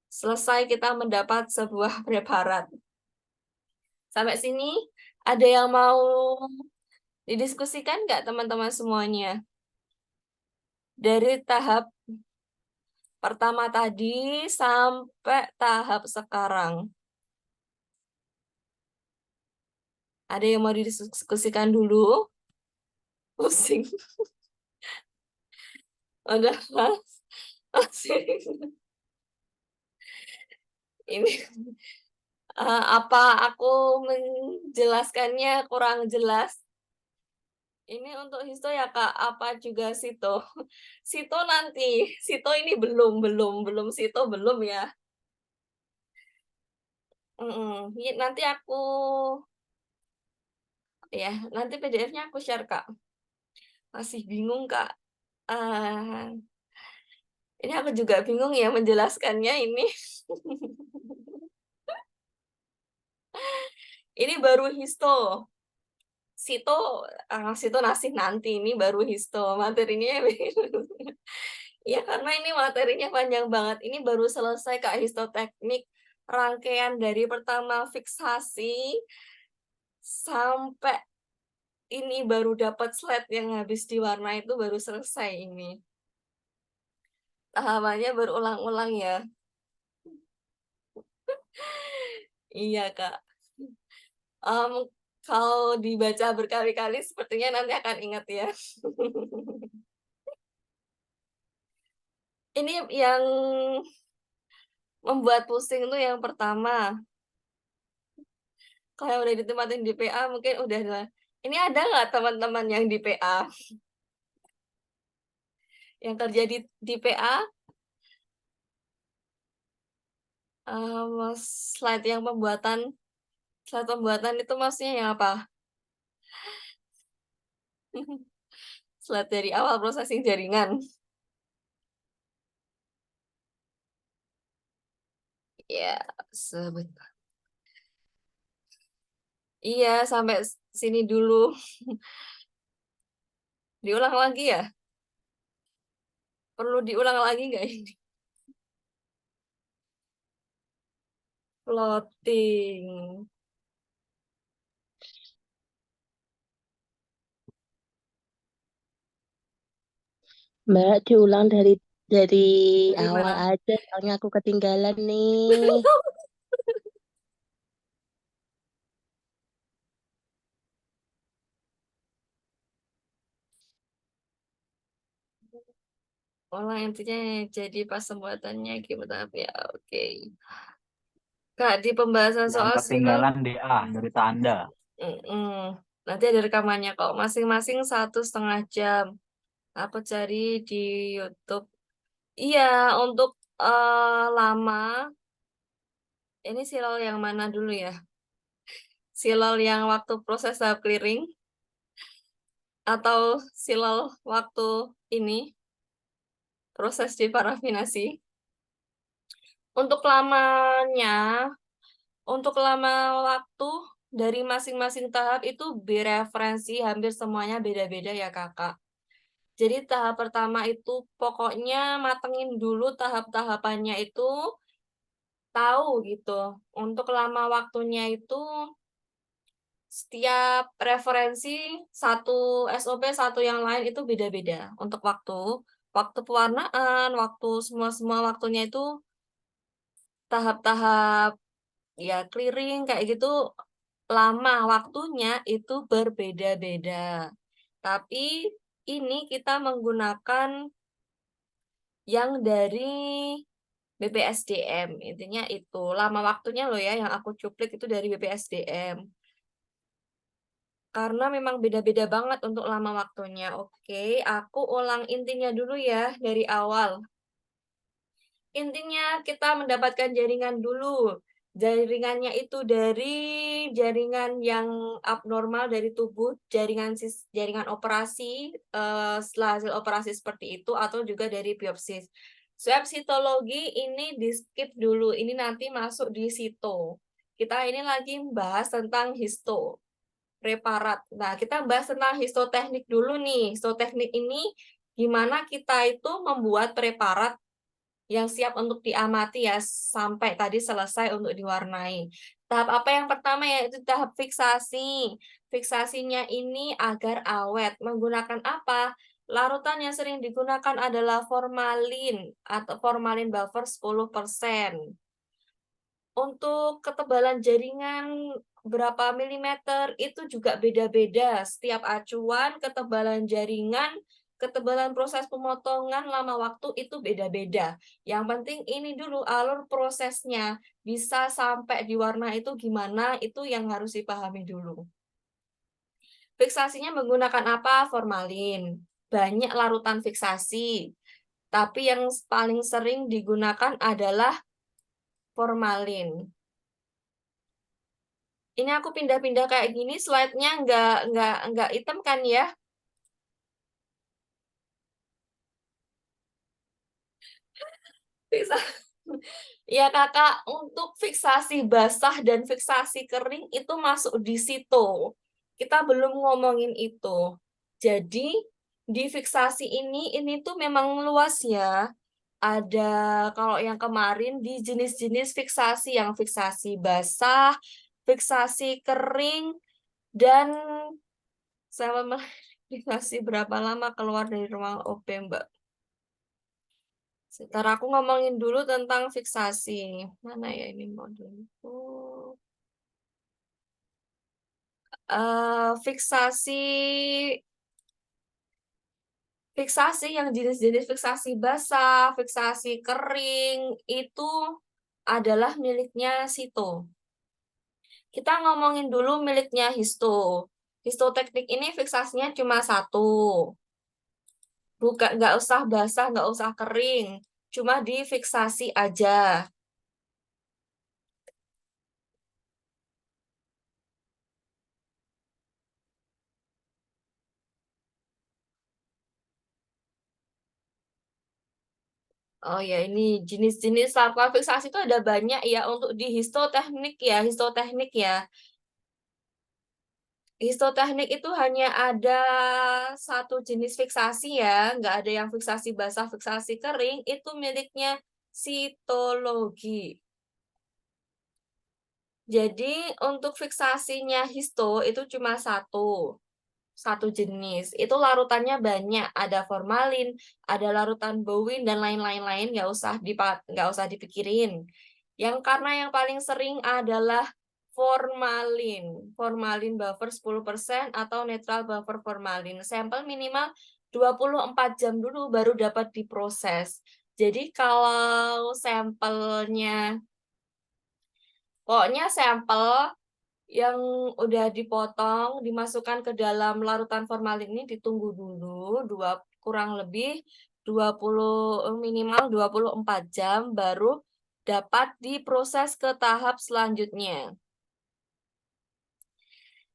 selesai kita mendapat sebuah preparat. Sampai sini ada yang mau didiskusikan nggak teman-teman semuanya? Dari tahap pertama tadi sampai tahap sekarang. Ada yang mau didiskusikan dulu? Pusing. Udah, Mas. Pusing. Ini apa aku menjelaskannya kurang jelas? Ini untuk histo ya Kak, apa juga sito? Sito nanti, sito ini belum sito belum ya. Nanti aku ya, nanti PDF-nya aku share Kak. Masih bingung Kak. Ini aku juga bingung ya menjelaskannya ini. Ini baru histo. Sito nasih nanti, ini baru histo. Materinya ya karena ini materinya panjang banget. Ini baru selesai Kak histoteknik, rangkaian dari pertama fiksasi sampai ini baru dapat slide yang habis diwarna itu baru selesai ini. Tahapannya berulang-ulang ya. Iya Kak. Kalau dibaca berkali-kali sepertinya nanti akan ingat ya. Ini yang membuat pusing tuh yang pertama. Kalau yang udah ditempatin di PA mungkin udah lah. Ini ada nggak teman-teman yang di PA? Yang kerja di PA? Slide pembuatan itu maksudnya yang apa? Slide dari awal processing jaringan. Ya, sebentar. Iya, sampai sini dulu. Diulang lagi ya? Perlu diulang lagi nggak ini? Plotting. Mbak, diulang dari Dari awal mana? aja, soalnya aku ketinggalan nih. Intinya jadi pas pembuatannya gimana ya? Oke. Kak, di pembahasan Yang soal ketinggalan DA dari tanda. Nanti ada rekamannya kok. Masing-masing 1,5 jam. Aku cari di YouTube. Iya, untuk lama. Ini silol yang mana dulu ya? Silol yang waktu proses tahap clearing? Atau silol waktu ini? Proses deparafinasi? Untuk lama waktu dari masing-masing tahap itu bereferensi hampir semuanya beda-beda ya kakak. Jadi tahap pertama itu pokoknya matengin dulu tahap-tahapannya itu tahu gitu. Untuk lama waktunya itu setiap referensi satu SOP satu yang lain itu beda-beda. Untuk waktu pewarnaan, waktu semua waktunya itu tahap-tahap ya clearing kayak gitu lama waktunya itu berbeda-beda. Tapi ini kita menggunakan yang dari BPSDM. Intinya itu lama waktunya loh ya yang aku cuplik itu dari BPSDM. Karena memang beda-beda banget untuk lama waktunya. Oke, aku ulang intinya dulu ya dari awal. Intinya kita mendapatkan jaringan dulu. Jaringannya itu dari jaringan yang abnormal dari tubuh, jaringan operasi, setelah hasil operasi seperti itu, atau juga dari biopsi. Swab sitologi ini di skip dulu, ini nanti masuk di sito. Kita ini lagi bahas tentang histo, preparat. Nah, kita bahas tentang histoteknik dulu nih. Histoteknik ini gimana kita itu membuat preparat yang siap untuk diamati ya sampai tadi selesai untuk diwarnai. Tahap apa yang pertama yaitu tahap fiksasi. Fiksasinya ini agar awet. Menggunakan apa? Larutan yang sering digunakan adalah formalin atau formalin buffer 10%. Untuk ketebalan jaringan berapa milimeter itu juga beda-beda. Setiap acuan, ketebalan jaringan, ketebalan proses pemotongan, lama waktu itu beda-beda. Yang penting ini dulu alur prosesnya. Bisa sampai diwarna itu gimana, itu yang harus dipahami dulu. Fiksasinya menggunakan apa? Formalin. Banyak larutan fiksasi. Tapi yang paling sering digunakan adalah formalin. Ini aku pindah-pindah kayak gini, slide-nya nggak hitam kan ya? Fiksa- Ya kakak, untuk fiksasi basah dan fiksasi kering itu masuk di situ. Kita belum ngomongin itu. Jadi di fiksasi ini tuh memang luas ya. Ada kalau yang kemarin di jenis-jenis fiksasi yang fiksasi basah, fiksasi kering, dan saya fiksasi berapa lama keluar dari ruang OP, Mbak? Sebentar aku ngomongin dulu tentang fiksasi. Mana ya ini modulku? Fiksasi yang jenis-jenis fiksasi basah, fiksasi kering itu adalah miliknya Sito. Kita ngomongin dulu miliknya Histo. Histoteknik ini fiksasinya cuma satu. Bukan, nggak usah basah, nggak usah kering. Cuma difiksasi aja. Oh ya, ini jenis-jenis lakukan fiksasi itu ada banyak ya untuk di histoteknik ya, Histoteknik itu hanya ada satu jenis fiksasi ya, nggak ada yang fiksasi basah, fiksasi kering, itu miliknya sitologi. Jadi untuk fiksasinya histo itu cuma satu jenis. Itu larutannya banyak, ada formalin, ada larutan bowin dan lain-lain nggak usah dipikirin. Karena yang paling sering adalah formalin. Formalin buffer 10% atau netral buffer formalin. Sampel minimal 24 jam dulu baru dapat diproses. Jadi kalau pokoknya sampel yang udah dipotong, dimasukkan ke dalam larutan formalin ini ditunggu dulu kurang lebih minimal 24 jam baru dapat diproses ke tahap selanjutnya.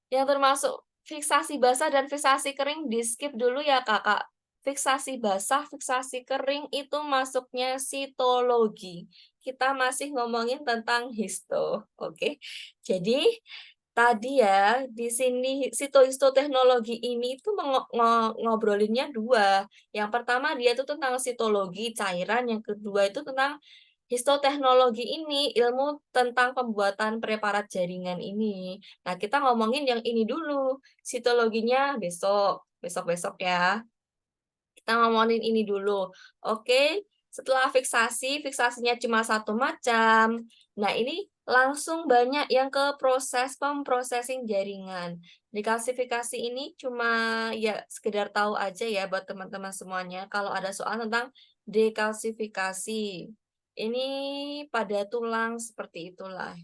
Yang termasuk fiksasi basah dan fiksasi kering di skip dulu ya kakak. Fiksasi basah, fiksasi kering itu masuknya sitologi. Kita masih ngomongin tentang histo, oke? Jadi tadi ya di sini histoteknologi ini itu ngobrolinnya dua. Yang pertama dia itu tentang sitologi cairan, yang kedua itu tentang histoteknologi ini, ilmu tentang pembuatan preparat jaringan ini. Nah, kita ngomongin yang ini dulu. Sitologinya besok-besok ya. Kita ngomongin ini dulu. Oke, setelah fiksasinya cuma satu macam. Nah, ini langsung banyak yang ke proses pemprosesing jaringan. Dikalsifikasi ini cuma ya sekedar tahu aja ya buat teman-teman semuanya. Kalau ada soal tentang dekalsifikasi. Ini pada tulang seperti itulah.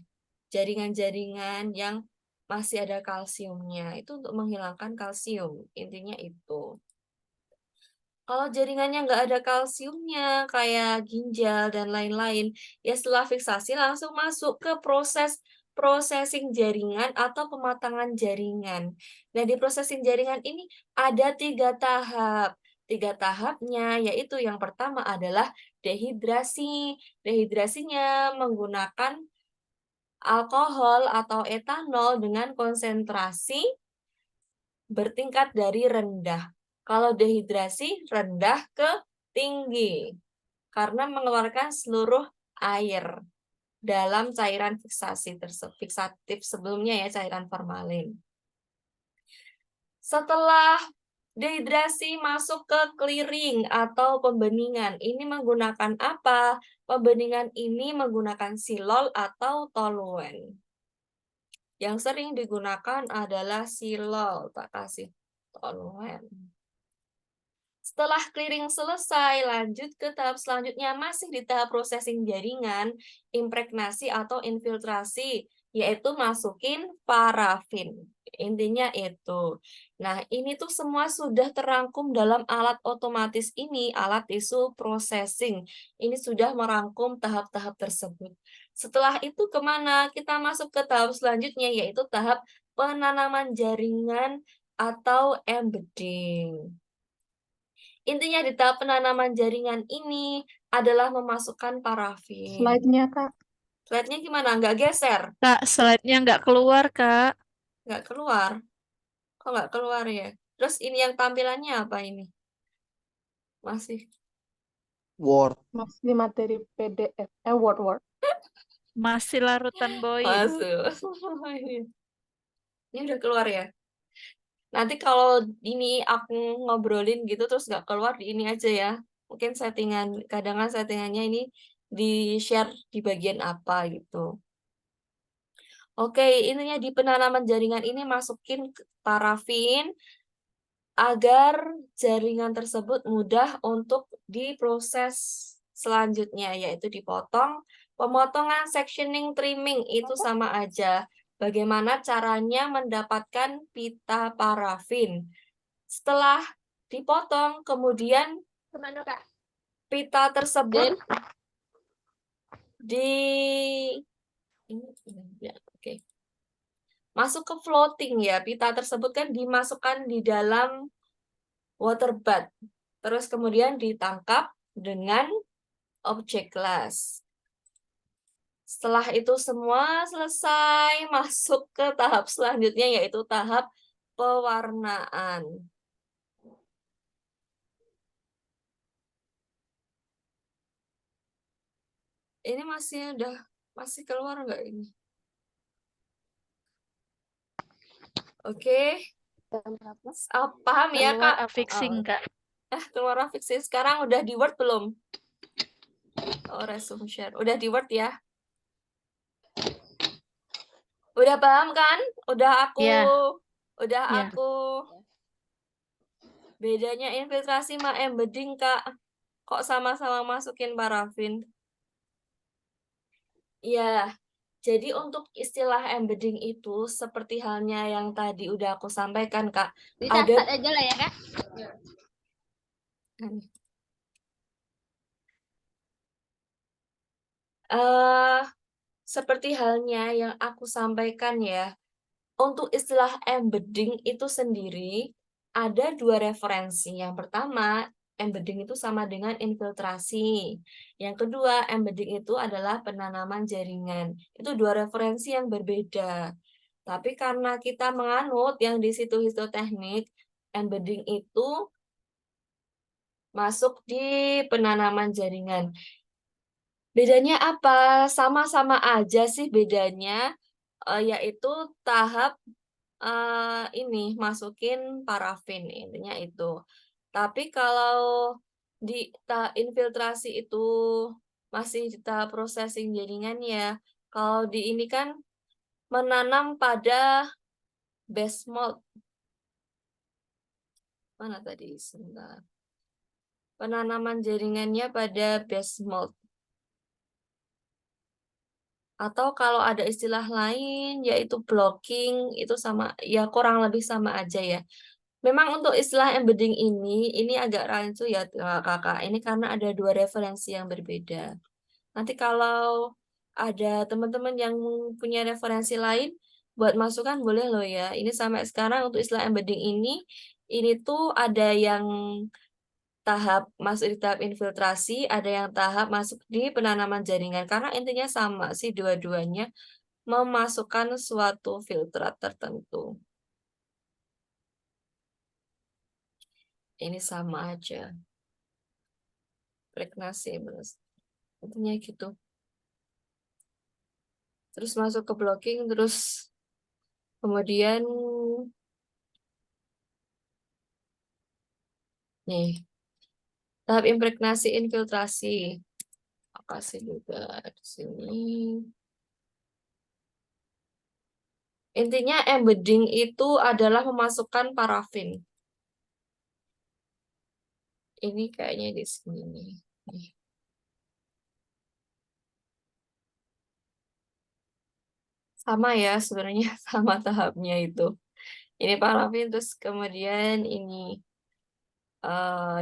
Jaringan-jaringan yang masih ada kalsiumnya. Itu untuk menghilangkan kalsium. Intinya itu. Kalau jaringannya nggak ada kalsiumnya, kayak ginjal dan lain-lain, ya setelah fiksasi langsung masuk ke proses processing jaringan atau pematangan jaringan. Nah, di processing jaringan ini ada 3 tahap. 3 tahapnya, yaitu yang pertama adalah dehidrasi. Dehidrasinya menggunakan alkohol atau etanol dengan konsentrasi bertingkat dari rendah. Kalau dehidrasi rendah ke tinggi. karena mengeluarkan seluruh air dalam cairan fiksatif sebelumnya ya, cairan formalin. Setelah dehidrasi masuk ke clearing atau pembeningan. Ini menggunakan apa? Pembeningan ini menggunakan silol atau toluen. Yang sering digunakan adalah silol, tak kasih toluen. Setelah clearing selesai, lanjut ke tahap selanjutnya, masih di tahap processing jaringan, impregnasi atau infiltrasi, yaitu masukin parafin. Intinya itu. Nah, ini tuh semua sudah terangkum dalam alat otomatis ini, alat tisu processing. Ini sudah merangkum tahap-tahap tersebut. Setelah itu kemana? Kita masuk ke tahap selanjutnya, yaitu tahap penanaman jaringan atau embedding. Intinya di tahap penanaman jaringan ini adalah memasukkan parafin. Slide-nya, Kak. Slide-nya gimana? Nggak geser? Kak, slide-nya nggak keluar, Kak. Nggak keluar? Kok nggak keluar ya? Terus ini yang tampilannya apa ini? Masih. Word. Masih materi PDF. Word. Masih larutan boy. Masuk. Ini udah keluar ya? Nanti kalau ini aku ngobrolin gitu terus nggak keluar, di ini aja ya. Mungkin kadang settingannya ini di-share di bagian apa gitu. Oke, intinya di penanaman jaringan ini masukin parafin agar jaringan tersebut mudah untuk diproses selanjutnya, yaitu dipotong. Pemotongan, sectioning, trimming itu sama aja. Bagaimana caranya mendapatkan pita parafin? Setelah dipotong, kemudian Kemana, Kak? pita tersebut oke. Masuk ke floating ya. Pita tersebut kan dimasukkan di dalam water bath. Terus kemudian ditangkap dengan objek glass. Setelah itu semua selesai, masuk ke tahap selanjutnya yaitu tahap pewarnaan. Ini masih keluar nggak ini? Oke. Paham ya, Keluar Kak? affixing, Kak. Keluar affixing. Sekarang udah di Word belum? Oh, resume share. Udah di Word ya? Udah paham kan? Udah Ya. udah Ya. aku bedanya infiltrasi sama embedding, Kak. Kok sama-sama masukin parafin? Ya, jadi untuk istilah embedding itu seperti halnya yang tadi udah aku sampaikan, Kak. Dicatat aja lah ya, Kak. Seperti halnya yang aku sampaikan ya, untuk istilah embedding itu sendiri ada dua referensi. Yang pertama, embedding itu sama dengan infiltrasi. Yang kedua, embedding itu adalah penanaman jaringan. Itu dua referensi yang berbeda. Tapi karena kita menganut yang di situ histoteknik, embedding itu masuk di penanaman jaringan. Bedanya apa? Sama-sama aja sih bedanya, yaitu tahap ini masukin parafin, intinya itu. Tapi kalau di infiltrasi itu masih di tahap processing jaringan ya. Kalau di ini kan menanam pada base mold. Mana tadi? Sebentar. Penanaman jaringannya pada base mold. Atau kalau ada istilah lain yaitu blocking, itu sama ya, kurang lebih sama aja ya. Memang untuk istilah embedding ini agak rancu ya Kakak. Ini karena ada dua referensi yang berbeda. Nanti kalau ada teman-teman yang punya referensi lain buat masukan boleh loh ya. Ini sampai sekarang untuk istilah embedding ini tuh ada yang masuk di tahap infiltrasi, ada yang tahap masuk di penanaman jaringan. Karena intinya sama sih dua-duanya memasukkan suatu filtrat tertentu. Ini sama aja. impregnasi, intinya gitu. Terus masuk ke blocking, terus kemudian nih tahap impregnasi infiltrasi. Kasih juga di sini. Intinya embedding itu adalah memasukkan parafin. Ini kayaknya di sini nih. Nih. Sama ya sebenarnya sama tahapnya itu. Ini parafin terus kemudian ini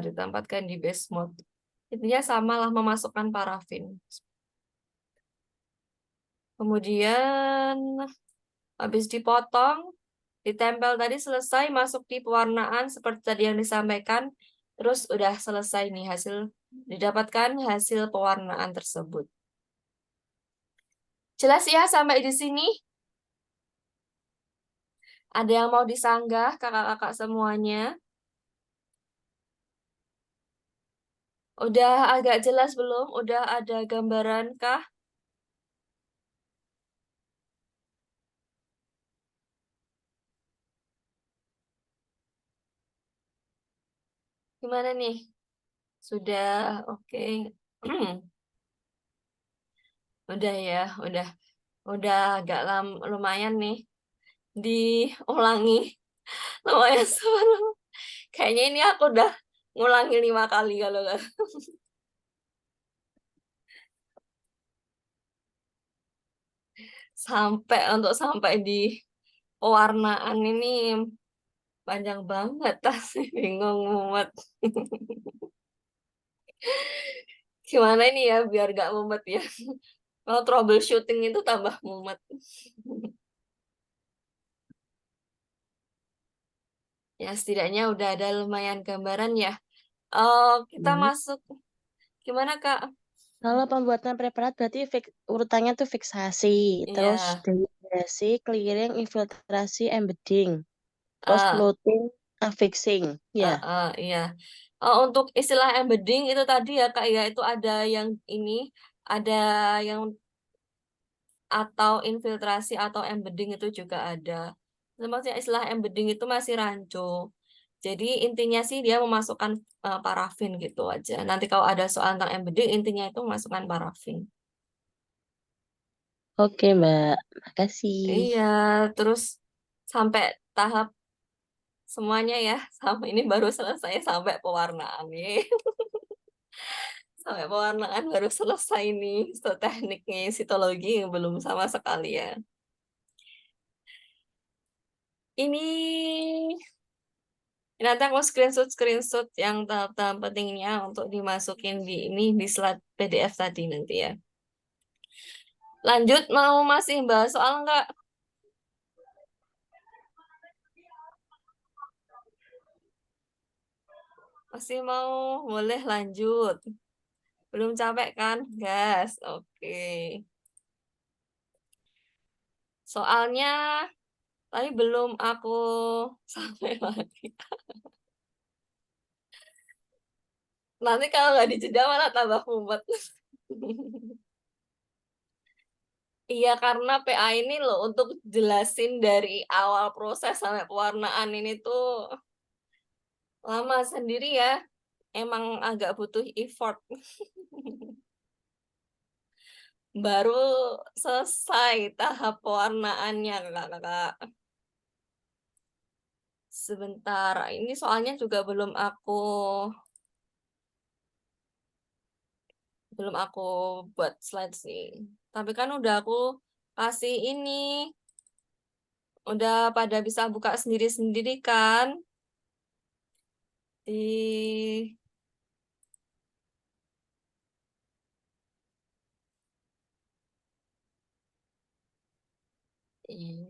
ditempatkan di base mode. Intinya samalah memasukkan parafin. Kemudian habis dipotong, ditempel tadi selesai, masuk di pewarnaan seperti tadi yang disampaikan, terus udah selesai nih hasil, didapatkan hasil pewarnaan tersebut. Jelas ya sampai di sini? Ada yang mau disanggah kakak-kakak semuanya? Udah agak jelas belum? Udah ada gambaran kah? Gimana nih? Sudah, oke. Udah ya, udah agak lumayan nih diulangi. Lumayan sebelum. Kayaknya ini aku udah ngulangi 5 kali kalau nggak. Sampai di pewarnaan ini panjang banget, tasnya bingung mumet. Gimana ini ya biar gak mumet ya? Kalau troubleshooting itu tambah mumet. Ya setidaknya udah ada lumayan gambaran ya. Kita masuk. Gimana Kak? Kalau pembuatan preparat berarti urutannya tuh fiksasi, terus Iya. dehidrasi, clearing, infiltrasi, embedding, terus Ah, floating, affixing. Ya. iya. Untuk istilah embedding itu tadi ya Kak ya, itu ada yang ini, ada yang atau infiltrasi atau embedding itu juga ada. Maksudnya istilah embedding itu masih rancu. Jadi intinya sih dia memasukkan parafin gitu aja. Nanti kalau ada soal tentang embedding, intinya itu memasukkan parafin. Oke, Mbak. Makasih. Iya, terus sampai tahap semuanya ya, sampai ini baru selesai sampai pewarnaan nih. Sampai pewarnaan baru selesai nih. So, tekniknya sitologi belum sama sekali ya. Ini nanti aku screenshot yang tahap-tahap pentingnya untuk dimasukin di ini di slide PDF tadi nanti ya. Lanjut, masih bahas soal enggak? Masih mau? Boleh lanjut. Belum capek kan? Gas. Oke. Soalnya tadi belum aku sampai lagi. Nanti kalau nggak dijeda malah tambah mumet. Iya, karena PA ini loh untuk jelasin dari awal proses sampai pewarnaan ini tuh lama sendiri ya. Emang agak butuh effort. Baru selesai tahap pewarnaannya, Kakak. Sebentar, ini soalnya juga belum aku buat slide sih. Tapi kan udah aku kasih ini, udah pada bisa buka sendiri-sendiri kan di ini.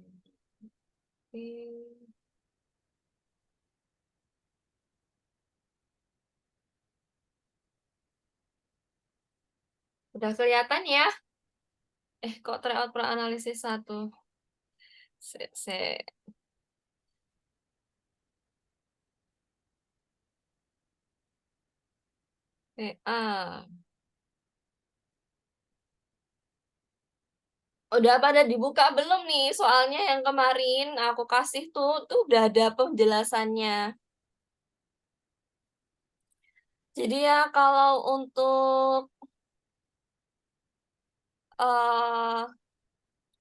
Udah kelihatan ya? Kok tryout per analisis 1? PA. Udah pada dibuka belum nih? Soalnya yang kemarin aku kasih tuh udah ada penjelasannya. Jadi ya kalau untuk eh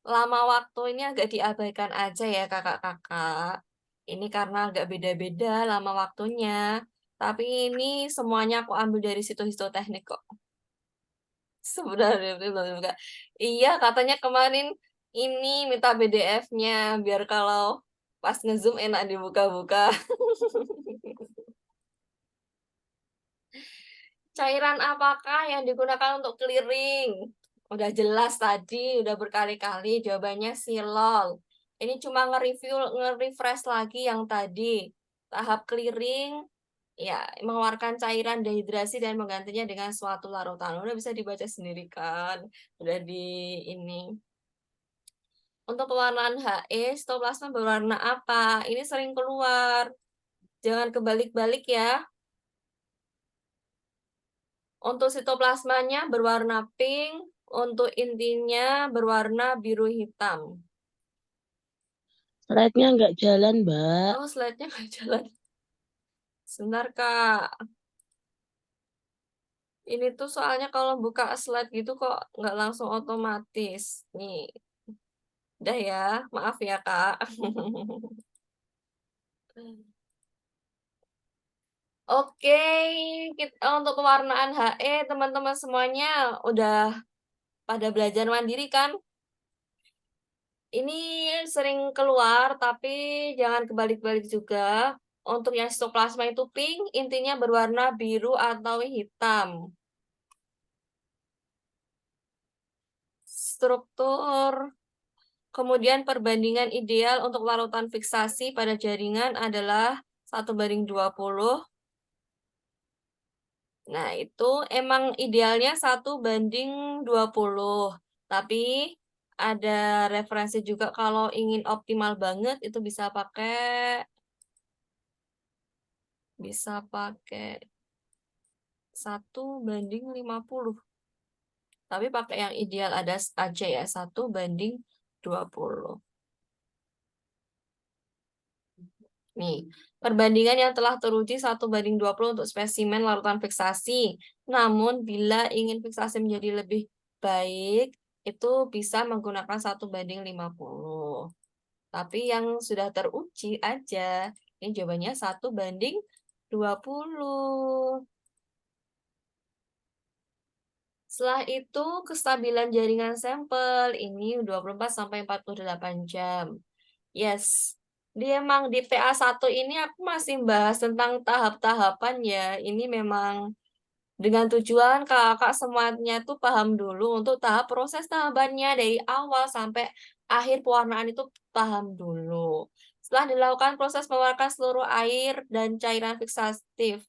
lama waktu ini agak diabaikan aja ya kakak-kakak. Ini karena agak beda-beda lama waktunya. Tapi ini semuanya aku ambil dari situ-situ teknik kok. Sebenarnya belum buka. Iya, katanya kemarin ini minta PDF-nya biar kalau pas ngezoom enak dibuka-buka. Cairan apakah yang digunakan untuk clearing? Udah jelas tadi, udah berkali-kali jawabannya silol. Ini cuma nge-review, nge-refresh lagi yang tadi. Tahap clearing, ya mengeluarkan cairan dehidrasi dan menggantinya dengan suatu larutan. Udah bisa dibaca sendiri kan? Udah di ini. Untuk pewarnaan HE, sitoplasma berwarna apa? Ini sering keluar. Jangan kebalik-balik ya. Untuk sitoplasmanya berwarna pink, untuk intinya berwarna biru hitam. Slide-nya nggak jalan, Mbak. Oh, slide-nya nggak jalan. Sebentar, Kak. Ini tuh soalnya kalau buka slide gitu kok nggak langsung otomatis. Nih. Udah ya, maaf ya, Kak. Oke, untuk pewarnaan HE, teman-teman semuanya udah pada belajar mandiri kan? Ini sering keluar, tapi jangan kebalik-balik juga. Untuk yang sitoplasma itu pink, intinya berwarna biru atau hitam. Struktur. Kemudian perbandingan ideal untuk larutan fiksasi pada jaringan adalah 1:20. Nah, itu emang idealnya 1:20. Tapi ada referensi juga kalau ingin optimal banget itu bisa pakai 1:50. Tapi pakai yang ideal ada aja ya 1:20. Nih, perbandingan yang telah teruji 1:20 untuk spesimen larutan fiksasi. Namun bila ingin fiksasi menjadi lebih baik, itu bisa menggunakan 1:50. Tapi yang sudah teruji aja, ini jawabannya 1:20. Setelah itu, kestabilan jaringan sampel ini 24-48 jam. Yes, dia emang di PA1 ini aku masih bahas tentang tahap-tahapan ya. Ini memang dengan tujuan kakak semuanya tuh paham dulu untuk tahap proses tahapannya dari awal sampai akhir pewarnaan itu paham dulu. Setelah dilakukan proses mengeluarkan seluruh air dan cairan fiksatif.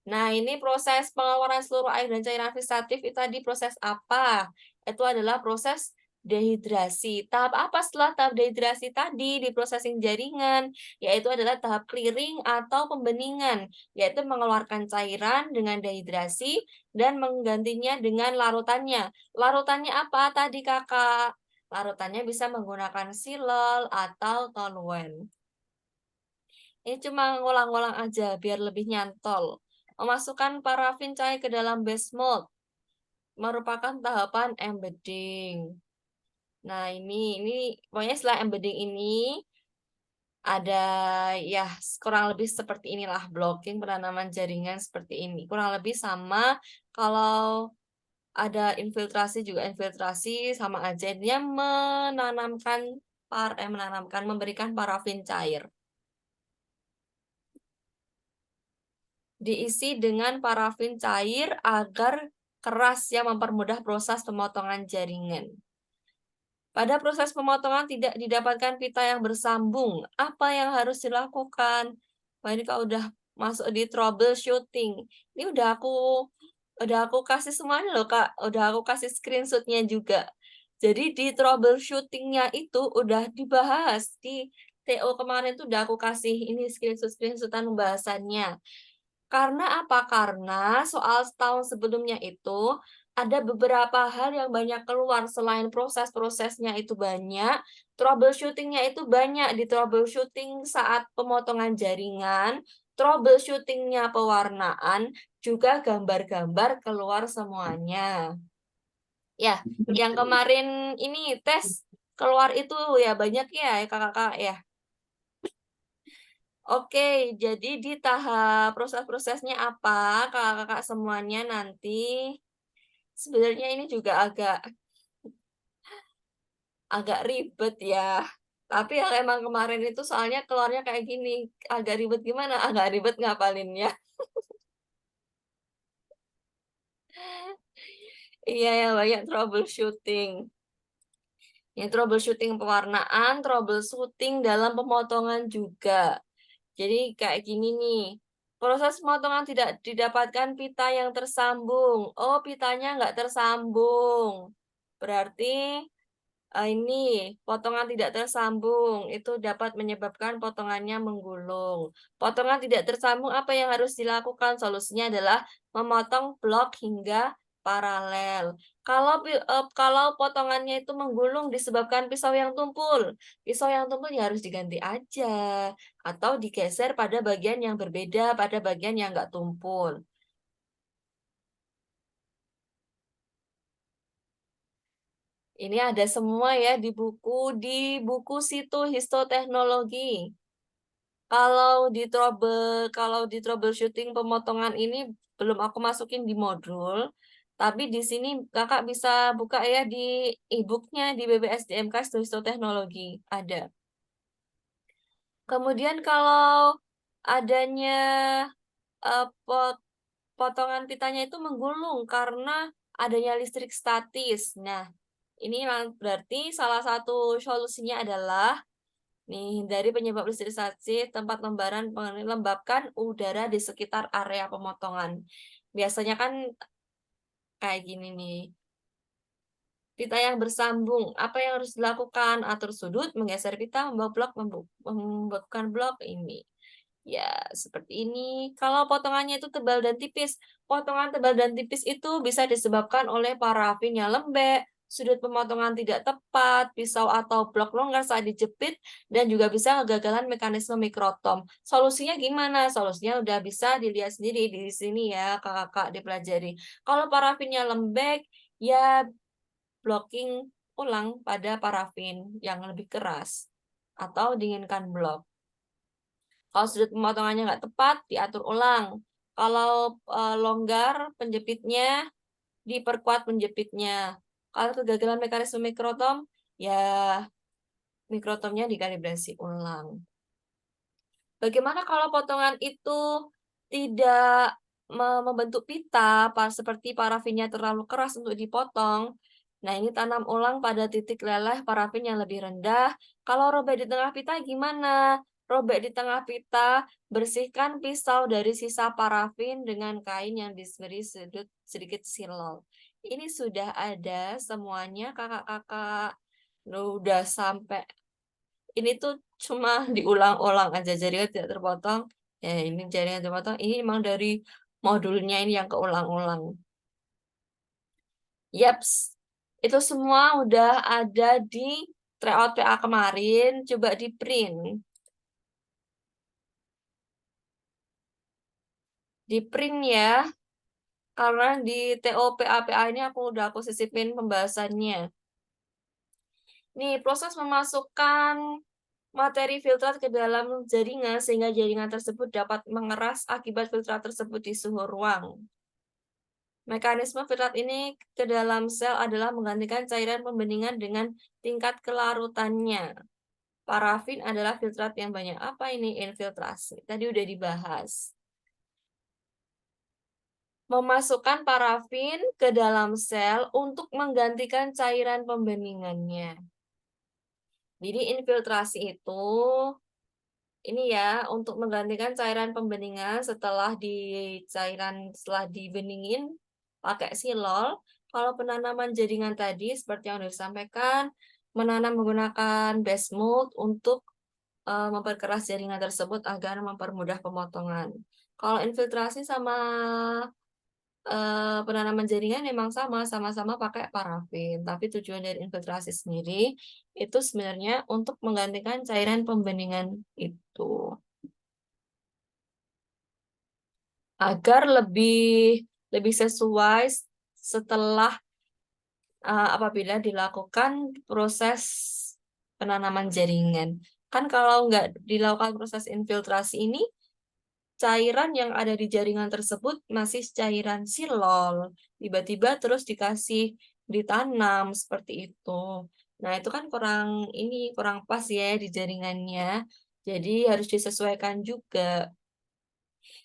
Nah, ini proses pengeluaran seluruh air dan cairan fiksatif itu tadi proses apa? Itu adalah proses dehidrasi. Tahap apa setelah tahap dehidrasi tadi di processing jaringan? Yaitu adalah tahap clearing atau pembeningan, yaitu mengeluarkan cairan dengan dehidrasi dan menggantinya dengan larutannya. Larutannya apa tadi, Kakak? Larutannya bisa menggunakan silol atau toluen. Ini cuma ngulang-ngulang aja biar lebih nyantol. Memasukkan parafin cair ke dalam base mold merupakan tahapan embedding. Nah, ini pokoknya setelah embedding ini ada ya kurang lebih seperti inilah blocking penanaman jaringan seperti ini. Kurang lebih sama kalau ada infiltrasi juga infiltrasi sama aja dia memberikan parafin cair. Diisi dengan parafin cair agar keras yang mempermudah proses pemotongan jaringan. Pada proses pemotongan tidak didapatkan pita yang bersambung. Apa yang harus dilakukan? Wah, ini kalau udah masuk di troubleshooting. Ini udah aku kasih semuanya loh, Kak. Udah aku kasih screenshotnya juga. Jadi di troubleshootingnya itu udah dibahas di TO kemarin tuh udah aku kasih ini screenshotan pembahasannya. Karena apa? Karena soal setahun sebelumnya itu ada beberapa hal yang banyak keluar selain proses-prosesnya itu banyak, troubleshooting-nya itu banyak di troubleshooting saat pemotongan jaringan, troubleshooting-nya pewarnaan, juga gambar-gambar keluar semuanya. Ya, yang kemarin ini tes keluar itu ya banyak ya kakak-kakak ya. Oke, jadi di tahap proses-prosesnya apa kakak-kakak semuanya nanti. Sebenarnya ini juga agak ribet ya. Tapi yang emang kemarin itu soalnya keluarnya kayak gini. Agak ribet gimana? Agak ribet ngapalinnya. Iya ya, banyak troubleshooting. Yang troubleshooting pewarnaan, troubleshooting dalam pemotongan juga. Jadi kayak gini nih. Proses pemotongan tidak didapatkan pita yang tersambung. Oh, pitanya nggak tersambung. Berarti ini potongan tidak tersambung. Itu dapat menyebabkan potongannya menggulung. Potongan tidak tersambung, apa yang harus dilakukan? Solusinya adalah memotong blok hingga paralel. Kalau potongannya itu menggulung disebabkan pisau yang tumpul ya harus diganti aja atau digeser pada bagian yang berbeda, pada bagian yang nggak tumpul. Ini ada semua ya di buku situ histoteknologi. Kalau di troubleshooting pemotongan ini belum aku masukin di modul, tapi di sini kakak bisa buka ya di e-booknya di BBSDMK histoteknologi ada. Kemudian kalau adanya potongan pitanya itu menggulung karena adanya listrik statis. Nah, ini berarti salah satu solusinya adalah nih dari penyebab listrik statis tempat lembabkan udara di sekitar area pemotongan. Biasanya kan kayak gini nih. Pita yang bersambung, apa yang harus dilakukan? Atur sudut, menggeser pita, membuatkan blok ini. Ya, seperti ini. Kalau potongannya itu tebal dan tipis, potongan tebal dan tipis itu bisa disebabkan oleh parafin yang lembek, sudut pemotongan tidak tepat, pisau atau blok longgar saat dijepit, dan juga bisa kegagalan mekanisme mikrotom. Solusinya gimana? Solusinya udah bisa dilihat sendiri di sini ya, kakak dipelajari. Kalau parafinnya lembek, ya blocking ulang pada parafin yang lebih keras, atau dinginkan blok. Kalau sudut pemotongannya nggak tepat, diatur ulang. Kalau longgar penjepitnya, diperkuat penjepitnya. Kalau kegagalan mekanisme mikrotom, ya mikrotomnya dikalibrasi ulang. Bagaimana kalau potongan itu tidak membentuk pita, seperti parafinnya terlalu keras untuk dipotong? Nah, ini tanam ulang pada titik leleh parafin yang lebih rendah. Kalau robek di tengah pita gimana? Robek di tengah pita, bersihkan pisau dari sisa parafin dengan kain yang diberi sedikit silol. Ini sudah ada semuanya kakak-kakak. Udah sampai. Ini tuh cuma diulang-ulang aja, jaringan tidak terpotong. Ya, ini jaringan terpotong. Ini memang dari modulnya ini yang keulang-ulang. Yaps. Itu semua udah ada di tryout PA kemarin, coba di print. Di print ya, karena di TO PA ini aku sisipin pembahasannya. Nih, proses memasukkan materi filtrat ke dalam jaringan sehingga jaringan tersebut dapat mengeras akibat filtrat tersebut di suhu ruang. Mekanisme filtrat ini ke dalam sel adalah menggantikan cairan pembeningan dengan tingkat kelarutannya. Parafin adalah filtrat yang banyak. Apa ini infiltrasi? Tadi udah dibahas. Memasukkan parafin ke dalam sel untuk menggantikan cairan pembeningannya. Jadi infiltrasi itu ini ya untuk menggantikan cairan pembeningan setelah dibeningin pakai silol. Kalau penanaman jaringan tadi seperti yang sudah disampaikan, menanam menggunakan base mold untuk memperkeras jaringan tersebut agar mempermudah pemotongan. Kalau infiltrasi sama penanaman jaringan memang sama-sama pakai parafin. Tapi tujuan dari infiltrasi sendiri itu sebenarnya untuk menggantikan cairan pembeningan itu. Agar lebih sesuai setelah apabila dilakukan proses penanaman jaringan. Kan kalau nggak dilakukan proses infiltrasi ini, cairan yang ada di jaringan tersebut masih cairan silol. Tiba-tiba terus dikasih ditanam seperti itu. Nah, itu kan kurang pas ya di jaringannya. Jadi harus disesuaikan juga.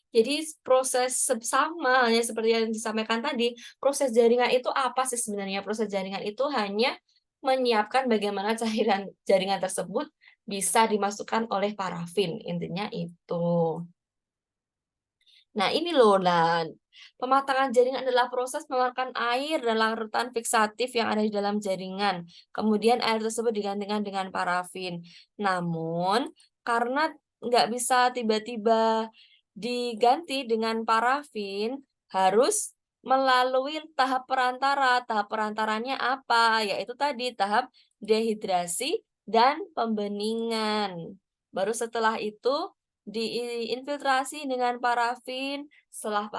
Jadi proses sama ya seperti yang disampaikan tadi, proses jaringan itu apa sih sebenarnya? Proses jaringan itu hanya menyiapkan bagaimana cairan jaringan tersebut bisa dimasukkan oleh parafin. Intinya itu. Nah, ini loh, pematangan jaringan adalah proses mengeluarkan air dan larutan fiksatif yang ada di dalam jaringan. Kemudian air tersebut digantikan dengan parafin. Namun, karena nggak bisa tiba-tiba diganti dengan parafin, harus melalui tahap perantara. Tahap perantaranya apa? Yaitu tadi tahap dehidrasi dan pembeningan. Baru setelah itu diinfiltrasi dengan parafin. Setelah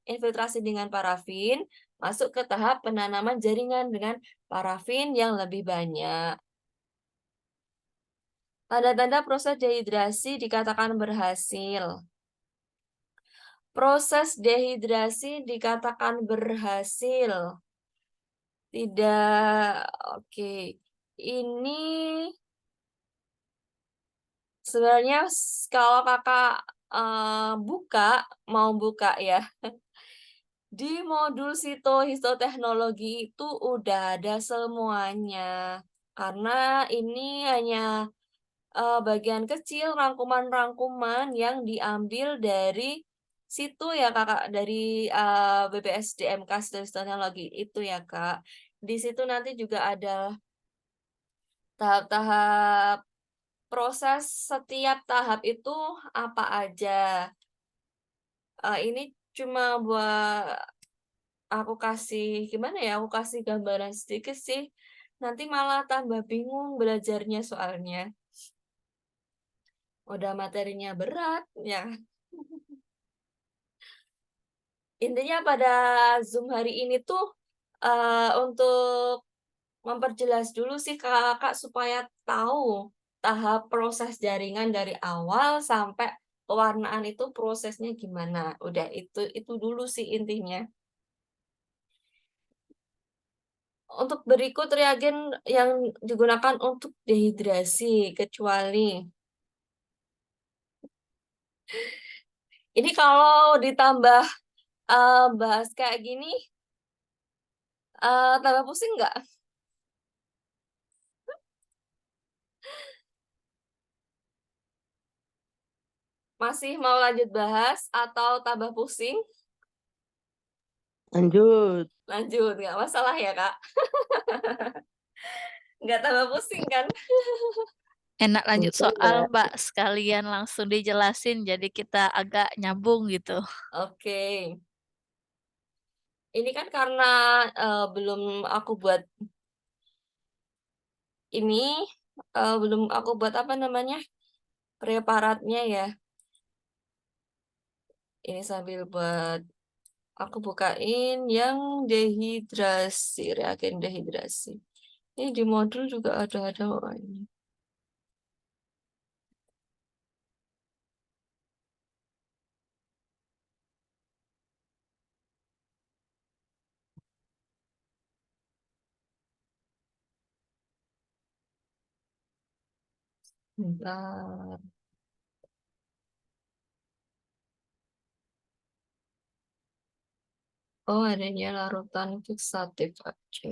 infiltrasi dengan parafin, masuk ke tahap penanaman jaringan dengan parafin yang lebih banyak. Tanda-tanda proses dehidrasi dikatakan berhasil. Proses dehidrasi dikatakan berhasil. Tidak, oke. Ini sebenarnya kalau kakak mau buka ya, di modul histoteknologi itu udah ada semuanya. Karena ini hanya bagian kecil rangkuman-rangkuman yang diambil dari situ ya kakak, dari BPSDMK Histoteknologi itu ya kak. Di situ nanti juga ada tahap-tahap proses, setiap tahap itu apa aja. Ini cuma buat aku kasih gimana ya? Aku kasih gambaran sedikit sih. Nanti malah tambah bingung belajarnya soalnya. Udah materinya berat ya. Intinya pada Zoom hari ini tuh untuk memperjelas dulu sih kakak supaya tahu tahap proses jaringan dari awal sampai pewarnaan itu prosesnya gimana. Udah itu dulu sih intinya. Untuk berikut reagen yang digunakan untuk dehidrasi, kecuali ini kalau ditambah bahas kayak gini, tambah pusing nggak? Masih mau lanjut bahas atau tambah pusing? Lanjut. Lanjut, nggak masalah ya kak? Nggak tambah pusing kan? Enak lanjut Enggak, soal, Mbak. Mbak. Sekalian langsung dijelasin, jadi kita agak nyambung gitu. Oke. Ini kan karena belum aku buat ini, belum aku buat apa namanya, preparatnya ya. Ini sambil buat aku bukain yang dehidrasi, reagen dehidrasi. Ini di modul juga ada ini. Bentar. Oh, adanya larutan fiksatif aja.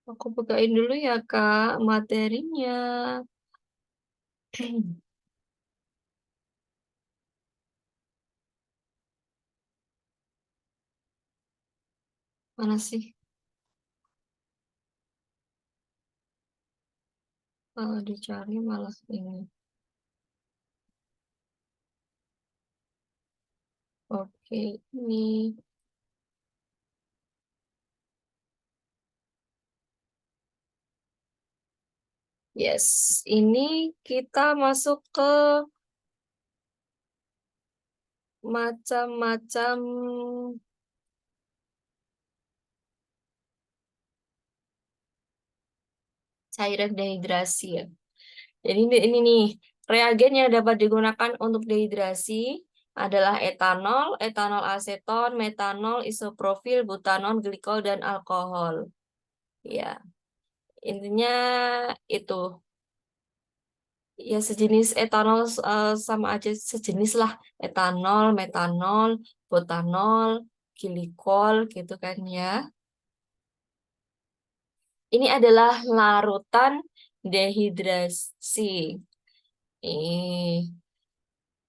Aku bukain dulu ya, Kak, materinya. Mana sih? Kalau dicari malah ini. Oke, ini. Yes, ini kita masuk ke macam-macam cairan dehidrasi ya. Jadi ini nih, reagen yang dapat digunakan untuk dehidrasi adalah etanol, etanol aseton, metanol, isoprofil, butanol, glikol, dan alkohol. Ya, intinya itu. Ya sejenis etanol sama aja sejenis lah. Etanol, metanol, butanol, glikol gitu kan ya. Ini adalah larutan dehidrasi. Ini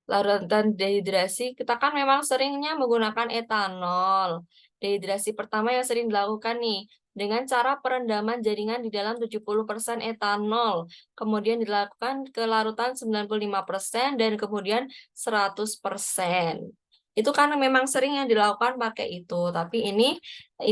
larutan dehidrasi, kita kan memang seringnya menggunakan etanol. Dehidrasi pertama yang sering dilakukan nih, dengan cara perendaman jaringan di dalam 70% etanol. Kemudian dilakukan ke larutan 95% dan kemudian 100%. Itu karena memang sering yang dilakukan pakai itu. Tapi ini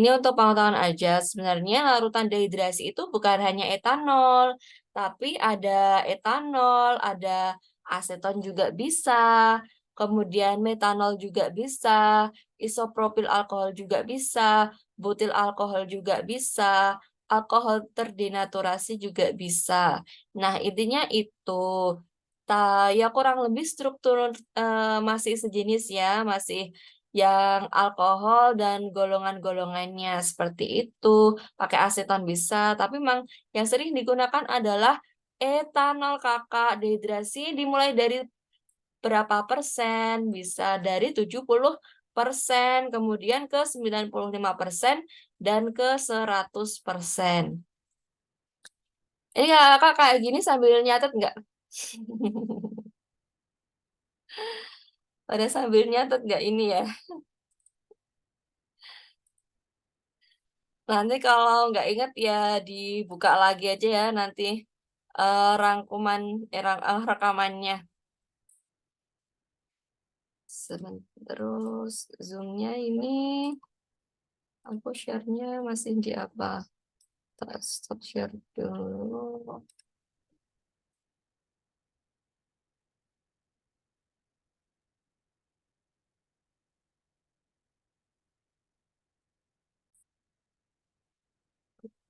untuk pengetahuan aja. Sebenarnya larutan dehidrasi itu bukan hanya etanol, tapi ada etanol, ada aseton juga bisa, kemudian metanol juga bisa, isopropil alkohol juga bisa, butil alkohol juga bisa, alkohol terdenaturasi juga bisa. Nah, intinya itu. Ya kurang lebih struktur masih sejenis ya, masih yang alkohol dan golongan-golongannya seperti itu. Pakai aseton bisa, tapi memang yang sering digunakan adalah etanol kakak. Dehidrasi dimulai dari berapa persen? Bisa dari 70%, kemudian ke 95% dan ke 100%. Ini kakak kayak gini sambil nyatet nggak? Pada sambil nyatet nggak ini ya? Nanti kalau nggak inget ya dibuka lagi aja ya nanti rangkuman rekamannya. Terus zoomnya ini aku share-nya masih di apa? Stop share dulu.